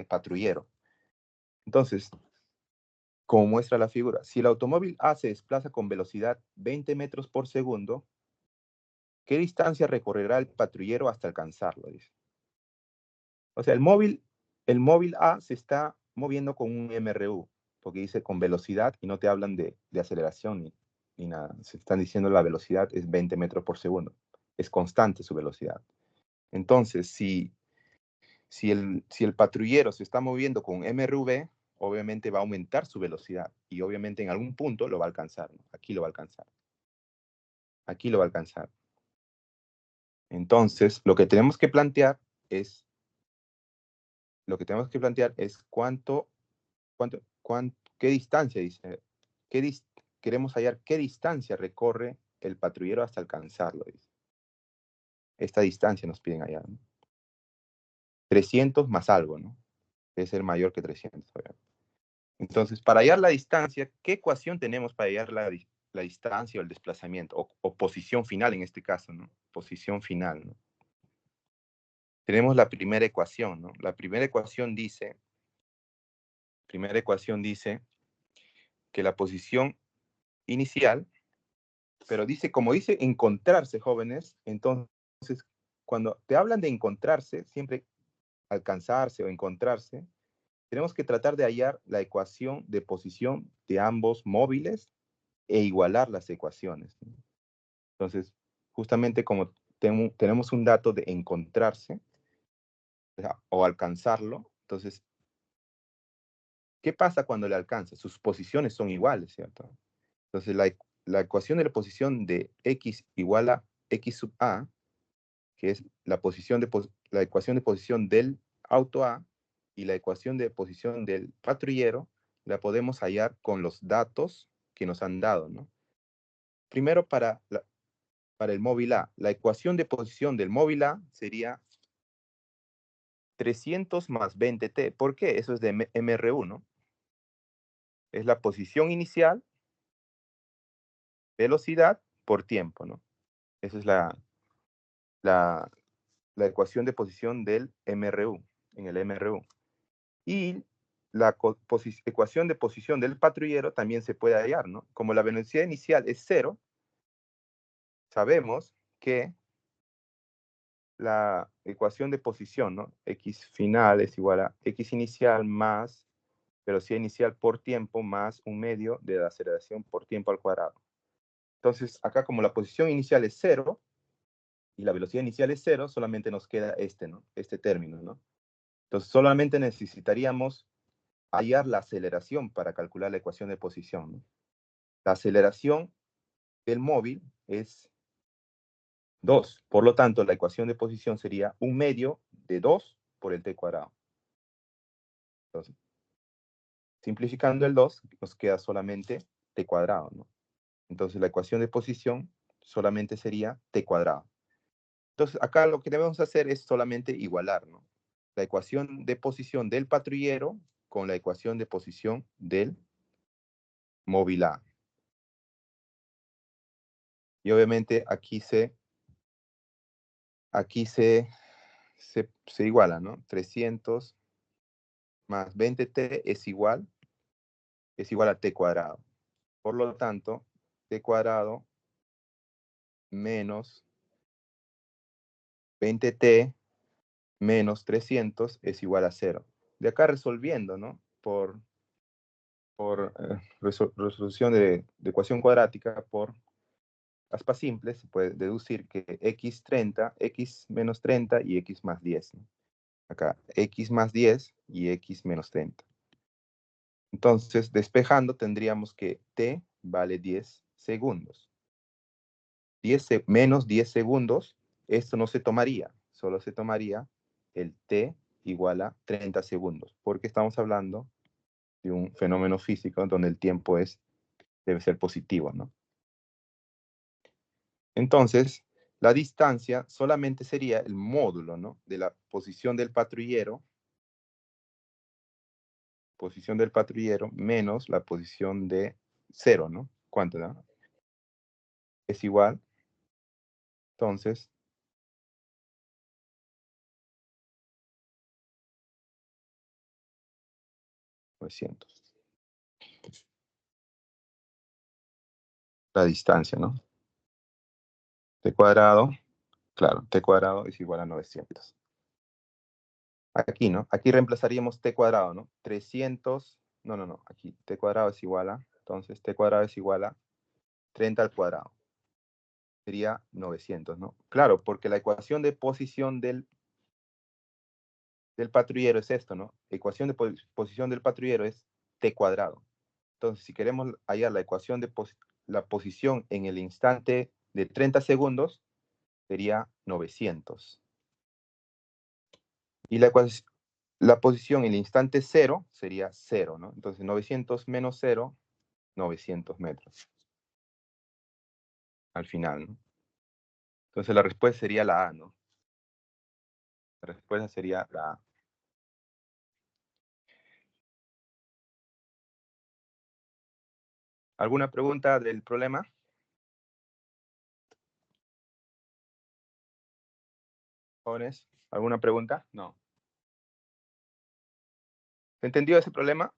patrullero. Entonces, como muestra la figura, si el automóvil A se desplaza con velocidad 20 metros por segundo, ¿qué distancia recorrerá el patrullero hasta alcanzarlo? Dice. O sea, el móvil A se está moviendo con un MRU, porque dice con velocidad y no te hablan de aceleración ni nada. Se están diciendo la velocidad es 20 metros por segundo. Es constante su velocidad. Entonces, si el patrullero se está moviendo con MRV, obviamente va a aumentar su velocidad y obviamente en algún punto lo va a alcanzar, ¿no? Aquí lo va a alcanzar. Aquí lo va a alcanzar. Entonces, lo que tenemos que plantear es qué distancia, dice, queremos hallar qué distancia recorre el patrullero hasta alcanzarlo, dice. Esta distancia nos piden hallar, ¿no? 300 más algo, ¿no? Debe ser mayor que 300, obviamente. Entonces, para hallar la distancia, ¿qué ecuación tenemos para hallar la distancia o el desplazamiento? O posición final en este caso, ¿no? Posición final, ¿no? Tenemos la primera ecuación, ¿no? La primera ecuación dice que la posición inicial, pero dice, como dice encontrarse, jóvenes, entonces, cuando te hablan de encontrarse, siempre alcanzarse o encontrarse, tenemos que tratar de hallar la ecuación de posición de ambos móviles e igualar las ecuaciones, ¿no? Entonces, justamente como tenemos un dato de encontrarse o alcanzarlo, entonces, ¿qué pasa cuando le alcanza? Sus posiciones son iguales, ¿cierto? Entonces, la ecuación de la posición de x igual a x sub a, que es la ecuación de posición del auto A, y la ecuación de posición del patrullero, la podemos hallar con los datos que nos han dado, ¿no? Primero, para el móvil A, la ecuación de posición del móvil A sería 300 más 20t. ¿Por qué? Eso es de MRU, ¿no? Es la posición inicial, velocidad por tiempo, ¿no? Esa es la ecuación de posición del MRU, en el MRU. Y la ecuación de posición del patrullero también se puede hallar, ¿no? Como la velocidad inicial es 0, sabemos que la ecuación de posición, ¿no? X final es igual a X inicial más velocidad inicial por tiempo más un medio de la aceleración por tiempo al cuadrado. Entonces, acá como la posición inicial es 0 y la velocidad inicial es 0, solamente nos queda ¿no? Este término, ¿no? Entonces, solamente necesitaríamos hallar la aceleración para calcular la ecuación de posición, ¿no? La aceleración del móvil es 2. Por lo tanto, la ecuación de posición sería un medio de 2 por el t cuadrado. Entonces, simplificando el 2, nos queda solamente t cuadrado, ¿no? Entonces, la ecuación de posición solamente sería t cuadrado. Entonces, acá lo que debemos hacer es solamente igualar, ¿no? La ecuación de posición del patrullero con la ecuación de posición del móvil A. Y obviamente aquí se iguala, ¿no? 300 más 20t es igual a t cuadrado. Por lo tanto, t cuadrado menos 20t menos 300 es igual a 0. De acá resolviendo, ¿no? Por resolución de ecuación cuadrática por aspa simple, se puede deducir que x30, x menos 30 y x más 10, ¿no? Acá, x más 10 y x menos 30. Entonces, despejando, tendríamos que t vale 10 segundos. Menos 10 segundos, esto no se tomaría, solo se tomaría el t igual a 30 segundos, porque estamos hablando de un fenómeno físico donde el tiempo debe ser positivo, ¿no? Entonces, la distancia solamente sería el módulo, ¿no? De la posición del patrullero menos la posición de 0, ¿no? ¿Cuánto, no? Es igual, entonces, 900. La distancia, ¿no? T cuadrado, claro, t cuadrado es igual a 900. Aquí, ¿no? Aquí reemplazaríamos t cuadrado, ¿no? 300, no, aquí t cuadrado es igual a, entonces t cuadrado es igual a 30 al cuadrado. Sería 900, ¿no? Claro, porque la ecuación de posición del del patrullero es esto, ¿no? Ecuación de posición del patrullero es t cuadrado. Entonces, si queremos hallar la ecuación de la posición en el instante de 30 segundos, sería 900. Y la posición en el instante 0 sería 0, ¿no? Entonces, 900 menos 0, 900 metros. Al final, ¿no? Entonces, la respuesta sería la A, ¿no? La respuesta sería la A. ¿Alguna pregunta del problema? Jóvenes, ¿alguna pregunta? No. ¿Se entendió ese problema?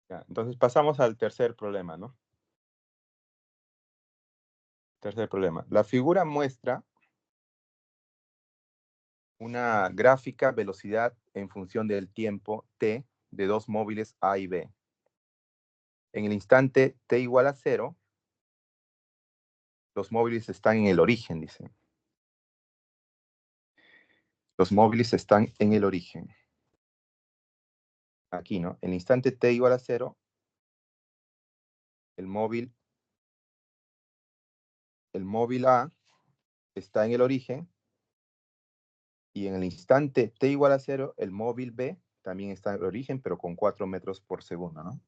Ya, entonces pasamos al tercer problema, ¿no? Tercer problema. La figura muestra una gráfica velocidad en función del tiempo t de dos móviles A y B. En el instante t igual a 0, los móviles están en el origen, dice. Los móviles están en el origen. Aquí, ¿no? En el instante t igual a 0, el móvil A está en el origen, y en el instante t igual a 0, el móvil B también está en el origen, pero con 4 metros por segundo, ¿no?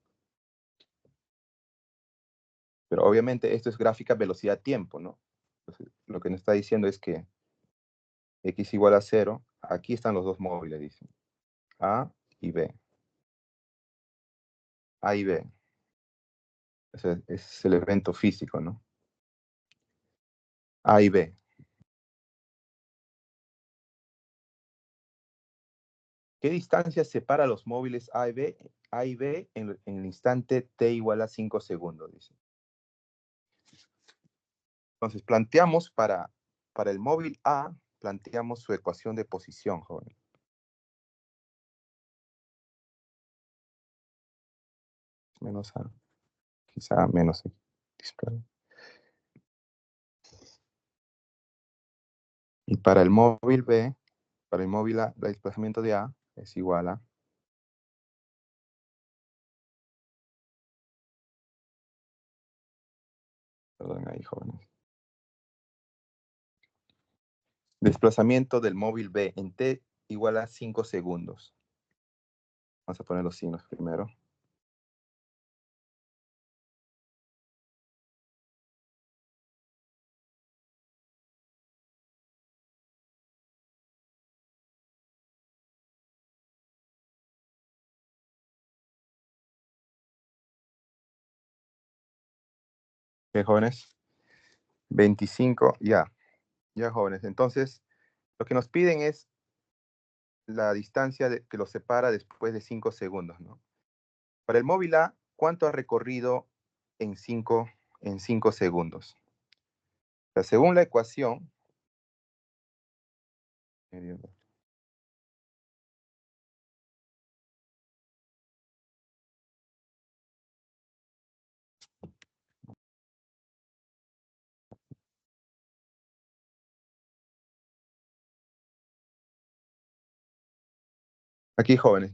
Pero obviamente esto es gráfica velocidad-tiempo, ¿no? Entonces, lo que nos está diciendo es que x igual a 0, aquí están los dos móviles, dice. A y B. A y B. Ese es el evento físico, ¿no? A y B. ¿Qué distancia separa los móviles A y B en el instante t igual a 5 segundos? Dice. Entonces, planteamos para el móvil A, planteamos su ecuación de posición, joven. Menos A, quizá menos A. Y para el móvil B, para el móvil A, el desplazamiento de A es igual a... Perdón ahí, jóvenes. Desplazamiento del móvil B en t igual a 5 segundos. Vamos a poner los signos primero. ¿Qué, jóvenes? 25, ya. Ya, jóvenes. Entonces, lo que nos piden es la distancia que los separa después de 5 segundos, ¿no? Para el móvil A, ¿cuánto ha recorrido en 5 segundos? O sea, según la ecuación, aquí, jóvenes,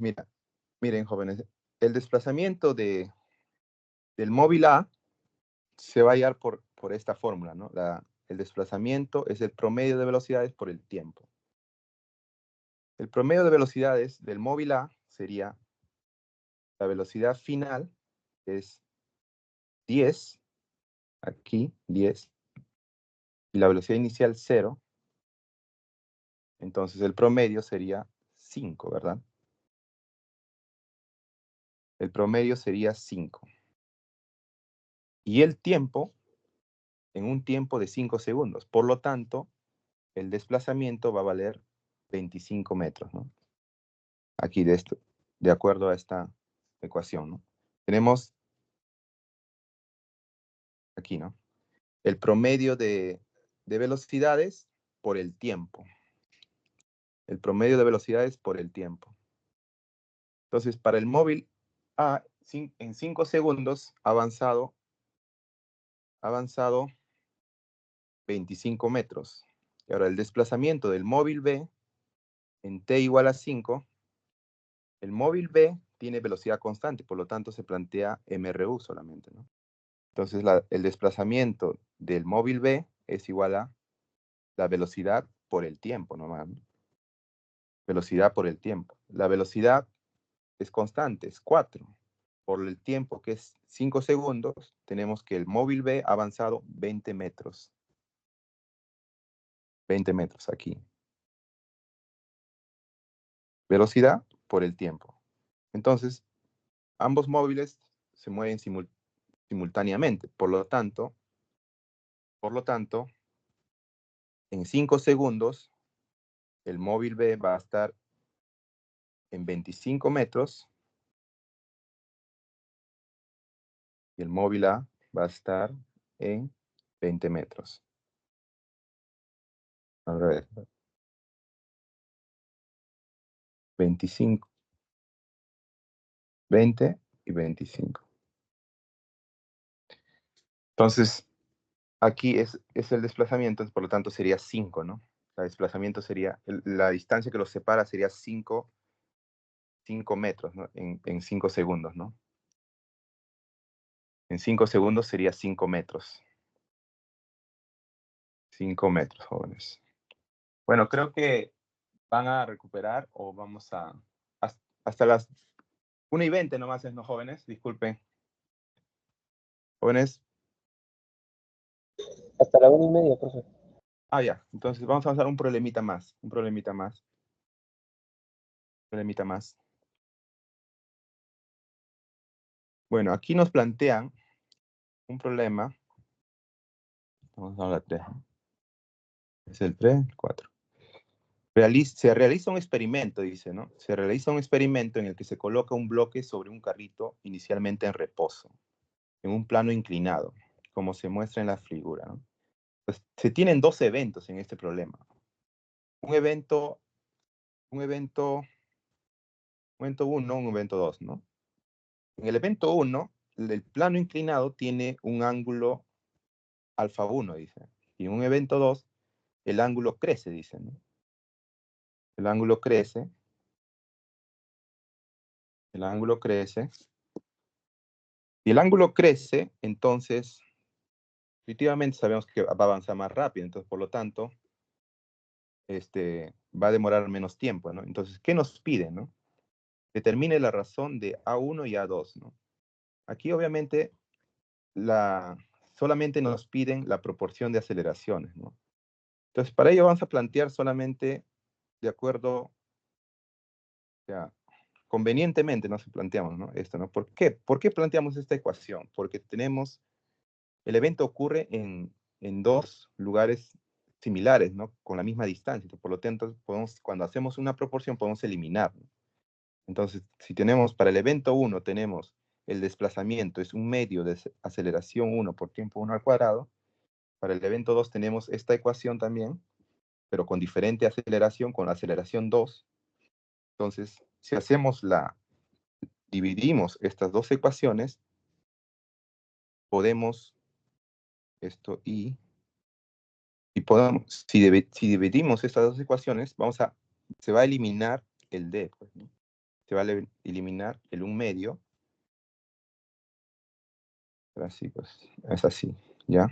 miren, jóvenes, el desplazamiento del móvil A se va a hallar por esta fórmula, ¿no? El desplazamiento es el promedio de velocidades por el tiempo. El promedio de velocidades del móvil A sería la velocidad final, es 10, aquí 10, y la velocidad inicial 0. Entonces el promedio sería 5, ¿verdad? El promedio sería 5. Y el tiempo, en un tiempo de 5 segundos. Por lo tanto, el desplazamiento va a valer 25 metros, ¿no? Aquí de acuerdo a esta ecuación, ¿no? Tenemos aquí, ¿no? El promedio de velocidades por el tiempo. El promedio de velocidades por el tiempo. Entonces, para el móvil A en 5 segundos ha avanzado 25 metros. Y ahora el desplazamiento del móvil B en t igual a 5, el móvil B tiene velocidad constante, por lo tanto se plantea MRU solamente, ¿no? Entonces el desplazamiento del móvil B es igual a la velocidad por el tiempo nomás, ¿no? Velocidad por el tiempo. La velocidad es constante, es 4. Por el tiempo que es 5 segundos, tenemos que el móvil B ha avanzado 20 metros. 20 metros aquí. Velocidad por el tiempo. Entonces, ambos móviles se mueven simultáneamente. Por lo tanto, en 5 segundos, el móvil B va a estar en 25 metros y el móvil A va a estar en 20 metros. Al revés. 25, 20 y 25. Entonces, aquí es el desplazamiento, por lo tanto sería 5, ¿no? El desplazamiento sería, la distancia que los separa sería 5 metros, ¿no? En 5 segundos, ¿no? En 5 segundos sería 5 metros. 5 metros, jóvenes. Bueno, creo que van a recuperar o vamos hasta las 1:20 nomás es, ¿no, jóvenes? Disculpen. Jóvenes. Hasta la 1:30, profe. Ah, ya. Entonces vamos a avanzar un problemita más. Bueno, aquí nos plantean un problema. Vamos a la 3. Es el 3, el 4. Se realiza un experimento, dice, ¿no? Se realiza un experimento en el que se coloca un bloque sobre un carrito inicialmente en reposo, en un plano inclinado, como se muestra en la figura, ¿no? Pues, se tienen dos eventos en este problema. Un evento 1, un evento 2, ¿no? En el evento 1, el plano inclinado tiene un ángulo alfa 1, dice. Y en un evento 2, el ángulo crece, dice, ¿no? El ángulo crece. Y el ángulo crece, entonces, intuitivamente sabemos que va a avanzar más rápido, entonces, por lo tanto, va a demorar menos tiempo, ¿no? Entonces, ¿qué nos pide, no? Determine la razón de A1 y A2, ¿no? Aquí, obviamente, solamente nos piden la proporción de aceleraciones, ¿no? Entonces, para ello vamos a plantear solamente de acuerdo, o sea, convenientemente nos planteamos, ¿no? Esto, ¿no? ¿Por qué? ¿Por qué planteamos esta ecuación? Porque el evento ocurre en dos lugares similares, ¿no? Con la misma distancia. Por lo tanto, cuando hacemos una proporción, podemos eliminar, ¿no? Entonces, si tenemos para el evento 1, tenemos el desplazamiento, es un medio de aceleración 1 por tiempo 1 al cuadrado. Para el evento 2 tenemos esta ecuación también, pero con diferente aceleración, con la aceleración 2. Entonces, si dividimos estas dos ecuaciones, podemos, podemos, si dividimos estas dos ecuaciones, se va a eliminar el D, pues, ¿no? Se va a eliminar el 1 medio. Así, pues, es así, ¿ya?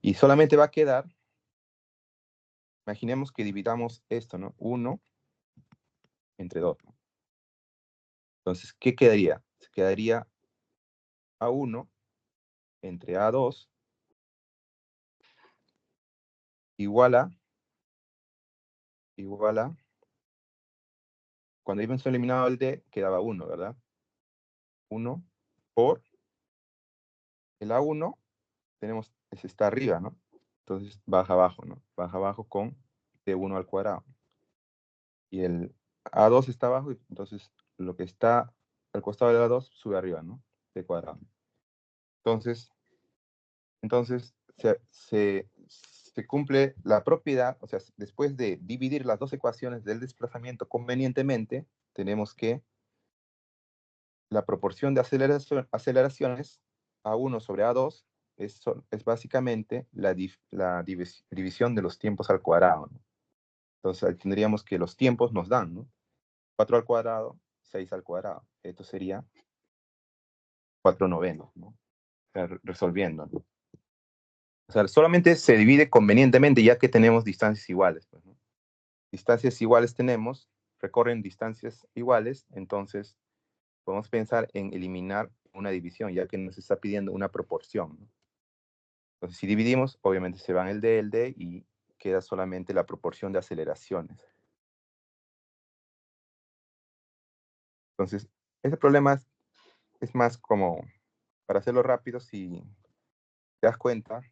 Y solamente va a quedar, imaginemos que dividamos esto, ¿no? 1 entre 2, ¿no? Entonces, ¿qué quedaría? Se quedaría A1 entre A2 igual a, cuando habíamos eliminado el D, quedaba 1, ¿verdad? 1 por el A1, ese está arriba, ¿no? Entonces baja abajo, ¿no? Baja abajo con D1 al cuadrado. Y el A2 está abajo, entonces lo que está al costado del A2 sube arriba, ¿no? D cuadrado. Entonces se cumple la propiedad, o sea, después de dividir las dos ecuaciones del desplazamiento convenientemente, tenemos que la proporción de aceleraciones A1 sobre A2 es básicamente la división de los tiempos al cuadrado, ¿no? Entonces ahí tendríamos que los tiempos nos dan, ¿no? 4 al cuadrado, 6 al cuadrado. Esto sería 4 novenos, ¿no? O sea, resolviendo, ¿no? O sea, solamente se divide convenientemente ya que tenemos distancias iguales, pues, ¿no? Distancias iguales tenemos, recorren distancias iguales, entonces podemos pensar en eliminar una división, ya que nos está pidiendo una proporción, ¿no? Entonces, si dividimos, obviamente se van el D y queda solamente la proporción de aceleraciones. Entonces, ese problema es más como, para hacerlo rápido, si te das cuenta,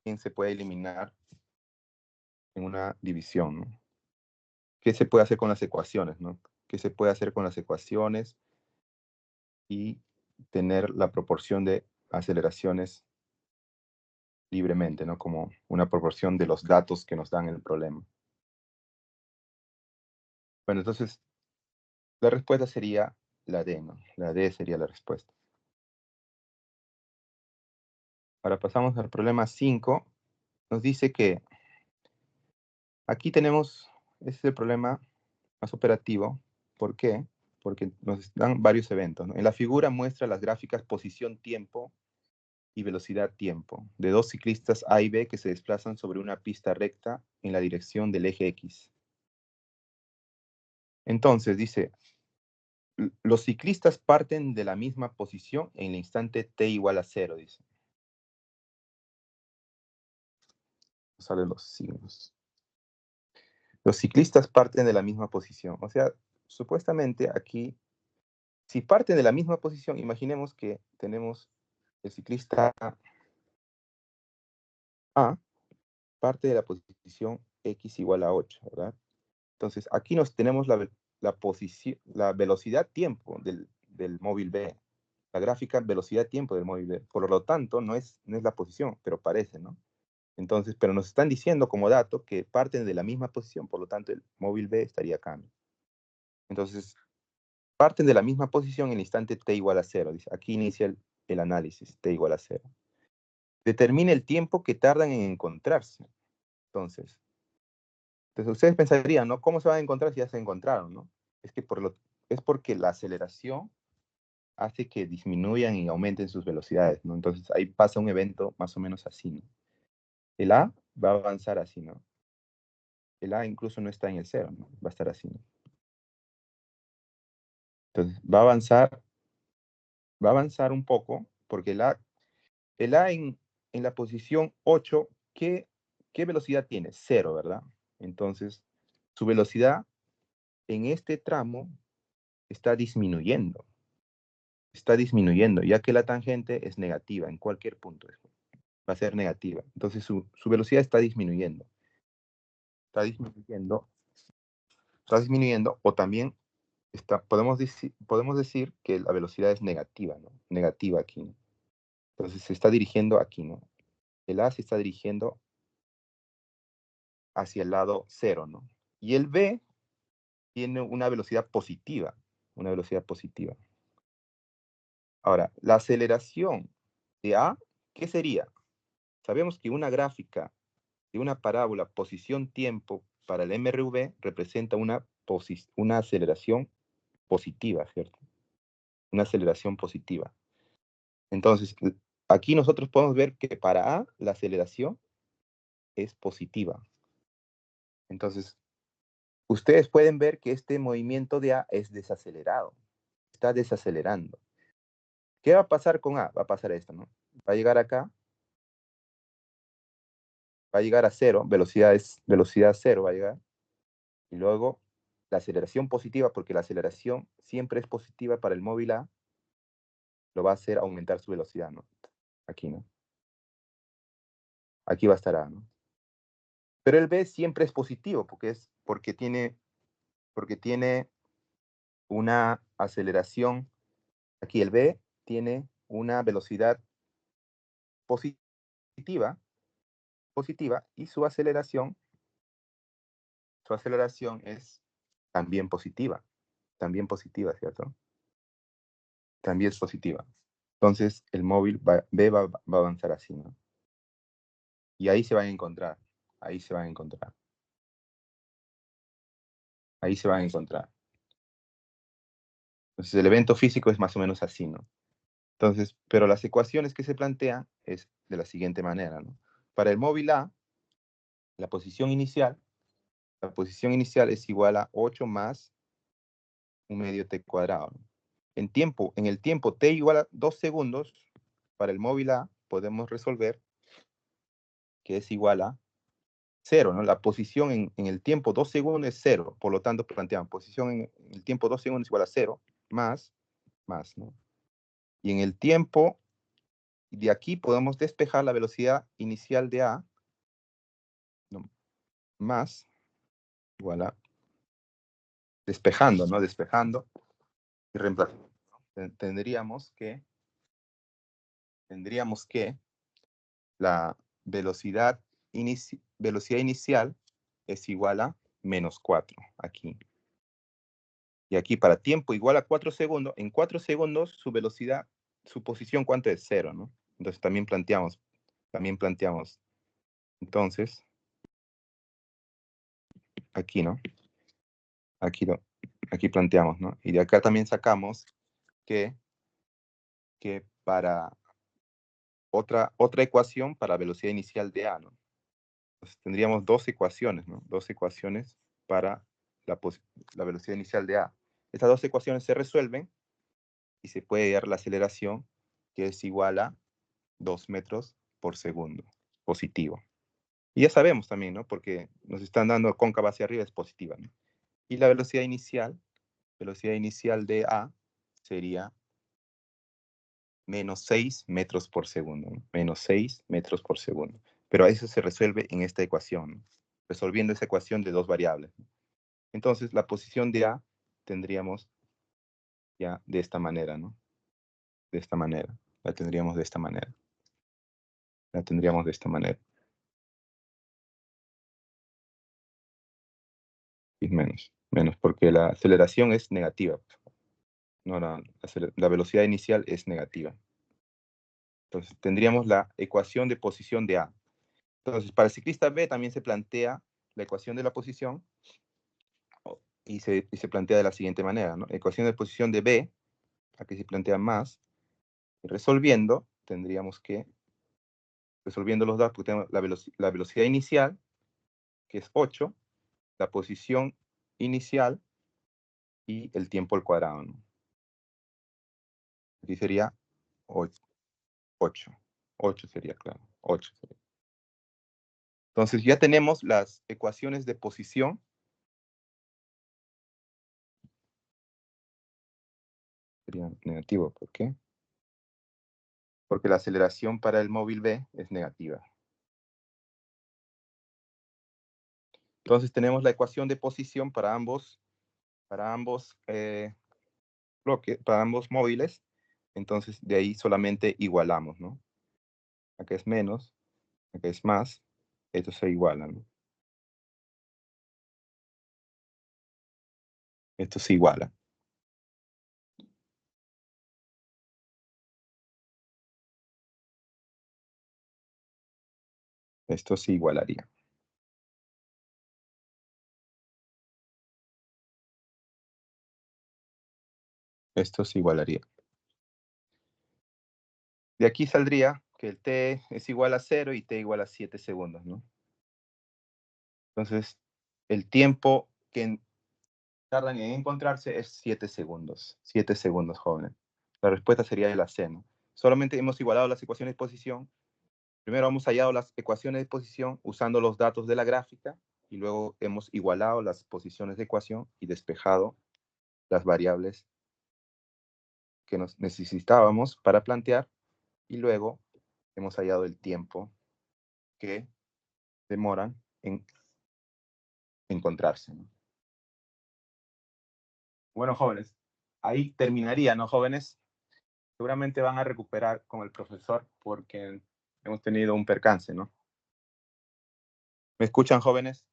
quién se puede eliminar en una división, ¿no? ¿Qué se puede hacer con las ecuaciones, ¿no? ¿Qué se puede hacer con las ecuaciones y tener la proporción de aceleraciones libremente, ¿no? Como una proporción de los datos que nos dan el problema. Bueno, entonces la respuesta sería la D, ¿no? La D sería la respuesta. Ahora pasamos al problema 5. Nos dice que aquí tenemos, este es el problema más operativo. ¿Por qué? Porque nos dan varios eventos, ¿no? En la figura muestra las gráficas posición-tiempo y velocidad-tiempo de dos ciclistas A y B que se desplazan sobre una pista recta en la dirección del eje X. Entonces dice, los ciclistas parten de la misma posición en el instante t igual a 0, dice. Salen los signos. Los ciclistas parten de la misma posición. O sea, supuestamente aquí, si parten de la misma posición, imaginemos que tenemos el ciclista A, parte de la posición X igual a 8, ¿verdad? Entonces, aquí nos tenemos la velocidad-tiempo del móvil B, la gráfica velocidad-tiempo del móvil B. Por lo tanto, no es la posición, pero parece, ¿no? Entonces, pero nos están diciendo como dato que parten de la misma posición, por lo tanto, el móvil B estaría acá, ¿no? Entonces, parten de la misma posición en el instante t igual a 0. Dice, aquí inicia el análisis, t igual a 0. Determine el tiempo que tardan en encontrarse. Entonces, ustedes pensarían, ¿no? ¿Cómo se van a encontrar si ya se encontraron, ¿no? Es que es porque la aceleración hace que disminuyan y aumenten sus velocidades, ¿no? Entonces ahí pasa un evento más o menos así, ¿no? El A va a avanzar así, ¿no? El A incluso no está en el 0, ¿no? Va a estar así, ¿no? Entonces va a avanzar un poco, porque el A en la posición 8, ¿qué velocidad tiene? 0, ¿verdad? Entonces, su velocidad en este tramo está disminuyendo, ya que la tangente es negativa en cualquier punto, va a ser negativa. Entonces, su velocidad está disminuyendo, o también podemos decir que la velocidad es negativa, ¿no? Negativa aquí, ¿no? Entonces, se está dirigiendo aquí, ¿no? El A se está dirigiendo hacia el lado 0, ¿no? Y el B tiene una velocidad positiva, una velocidad positiva. Ahora, la aceleración de A, ¿qué sería? Sabemos que una gráfica de una parábola posición-tiempo para el MRV representa una aceleración positiva, ¿cierto? Una aceleración positiva. Entonces, aquí nosotros podemos ver que para A la aceleración es positiva. Entonces, ustedes pueden ver que este movimiento de A es desacelerado. Está desacelerando. ¿Qué va a pasar con A? Va a pasar esto, ¿no? Va a llegar acá, va a llegar a 0, velocidad 0 va a llegar, y luego la aceleración positiva, porque la aceleración siempre es positiva para el móvil A, lo va a hacer aumentar su velocidad, ¿no? Aquí, ¿no? Aquí va a estar A, ¿no? Pero el B siempre es positivo, porque tiene una aceleración. Aquí el B tiene una velocidad positiva, y su aceleración es también positiva, ¿cierto? también es positiva. Entonces, el móvil B va a avanzar así, ¿no? Y ahí se van a encontrar. Ahí se van a encontrar. Ahí se van a encontrar. Entonces, el evento físico es más o menos así, ¿no? Entonces, pero las ecuaciones que se plantean es de la siguiente manera, ¿no? Para el móvil A, la posición inicial es igual a 8 más un medio t cuadrado, ¿no? En el tiempo t igual a 2 segundos, para el móvil A podemos resolver que es igual a 0, ¿no? La posición en el tiempo 2 segundos es 0, por lo tanto planteamos posición en el tiempo 2 segundos igual a 0, más, ¿no? Y en el tiempo de aquí podemos despejar la velocidad inicial de A, ¿no? Más, igual a, despejando, ¿no? Despejando y reemplazando. Tendríamos que la velocidad inicial es igual a menos 4, aquí. Y aquí para tiempo igual a 4 segundos, en 4 segundos su velocidad, su posición, ¿cuánto es? 0, ¿no? Entonces también planteamos, entonces, aquí, ¿no? Aquí planteamos, ¿no? Y de acá también sacamos que para otra ecuación para velocidad inicial de A, ¿no? Entonces tendríamos dos ecuaciones, ¿no? Dos ecuaciones para la velocidad inicial de A. Estas dos ecuaciones se resuelven y se puede hallar la aceleración, que es igual a 2 metros por segundo, positivo. Y ya sabemos también, ¿no? Porque nos están dando cóncava hacia arriba, es positiva, ¿no? Y la velocidad inicial de A sería menos 6 metros por segundo, ¿no? Menos 6 metros por segundo. Pero eso se resuelve en esta ecuación, ¿no? Resolviendo esa ecuación de dos variables, ¿no? Entonces, la posición de A tendríamos ya de esta manera, ¿no? De esta manera. La tendríamos de esta manera. La tendríamos de esta manera. Y menos, porque la aceleración es negativa. No, la velocidad inicial es negativa. Entonces, tendríamos la ecuación de posición de A. Entonces, para el ciclista B también se plantea la ecuación de la posición y se plantea de la siguiente manera, ¿no? Ecuación de posición de B, aquí se plantea más, y resolviendo, tendríamos que, resolviendo los datos, tenemos la velocidad inicial, que es 8, la posición inicial y el tiempo al cuadrado, ¿no? Aquí sería 8. 8 sería, claro. 8 sería. Entonces ya tenemos las ecuaciones de posición. Sería negativo, ¿por qué? Porque la aceleración para el móvil B es negativa. Entonces tenemos la ecuación de posición para ambos bloques, para ambos móviles. Entonces de ahí solamente igualamos, ¿no? Acá es menos, acá es más, esto se iguala, ¿no? Esto se iguala. Esto se igualaría. Esto se igualaría. De aquí saldría que el t es igual a 0 y t igual a 7 segundos, ¿no? Entonces, el tiempo que tardan en encontrarse es 7 segundos. 7 segundos, jóvenes. La respuesta sería la C, ¿no? Solamente hemos igualado las ecuaciones de posición. Primero hemos hallado las ecuaciones de posición usando los datos de la gráfica y luego hemos igualado las posiciones de ecuación y despejado las variables que nos necesitábamos para plantear y luego hemos hallado el tiempo que demoran en encontrarse, ¿no? Bueno, jóvenes, ahí terminaría, ¿no, jóvenes? Seguramente van a recuperar con el profesor porque hemos tenido un percance, ¿no? ¿Me escuchan, jóvenes?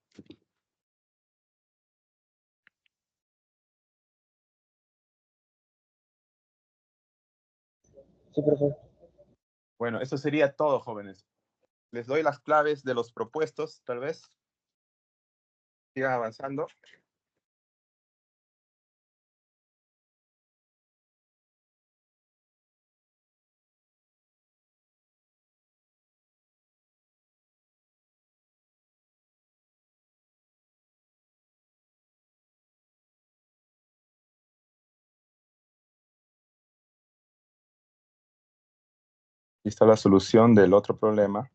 Sí, profe. Bueno, eso sería todo, jóvenes. Les doy las claves de los propuestos, tal vez. Sigan avanzando. Aquí está la solución del otro problema.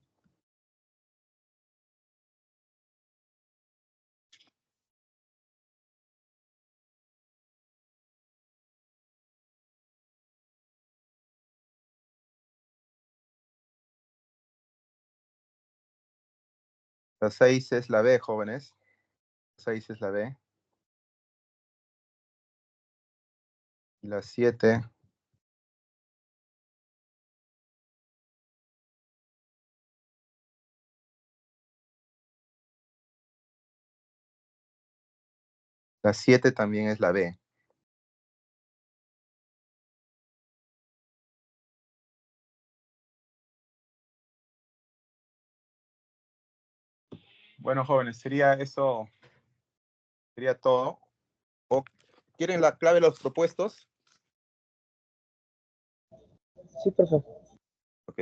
La 6 es la B, jóvenes. La 6 es la B. Y la 7. La 7 también es la B. Bueno, jóvenes, sería eso. Sería todo. ¿O quieren la clave de los propuestos? Sí, profe. Ok.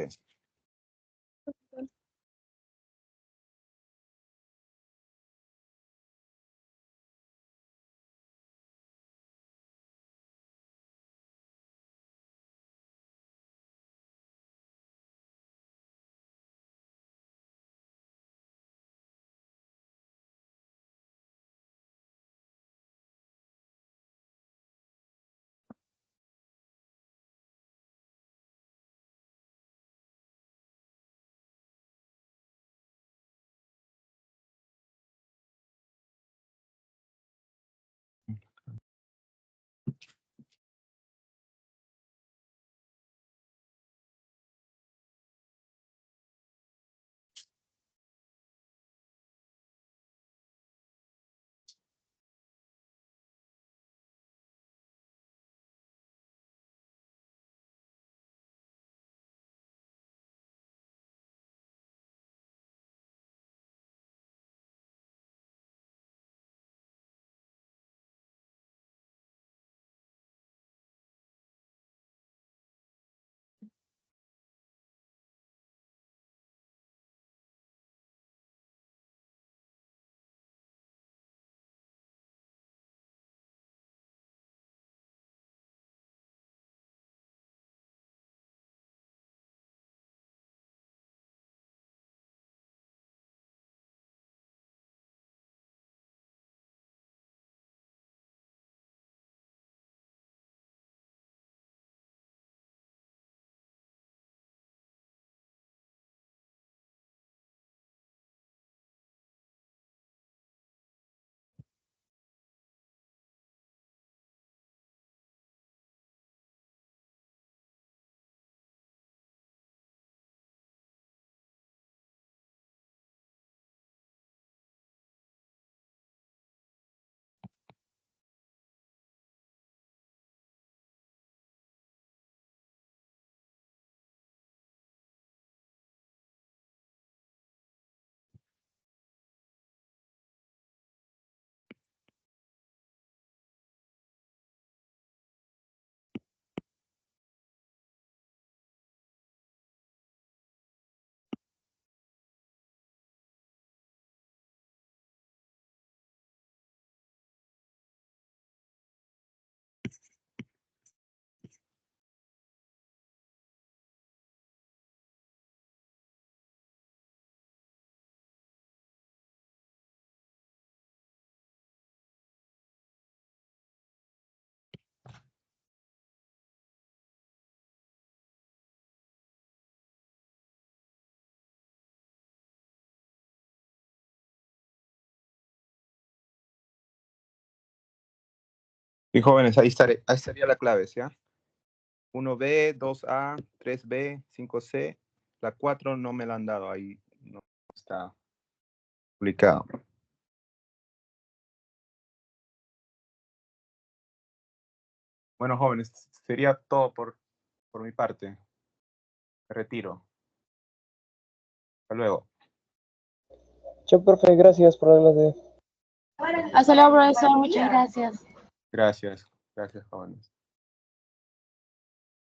Y jóvenes, ahí estaría la clave, ¿sí? 1B, 2A, 3B, 5C. La 4 no me la han dado, ahí no está publicado. Bueno, jóvenes, sería todo por mi parte. Me retiro. Hasta luego. Chao, profe, gracias por la clase. Hasta luego, profesor. Muchas gracias. Gracias, jóvenes.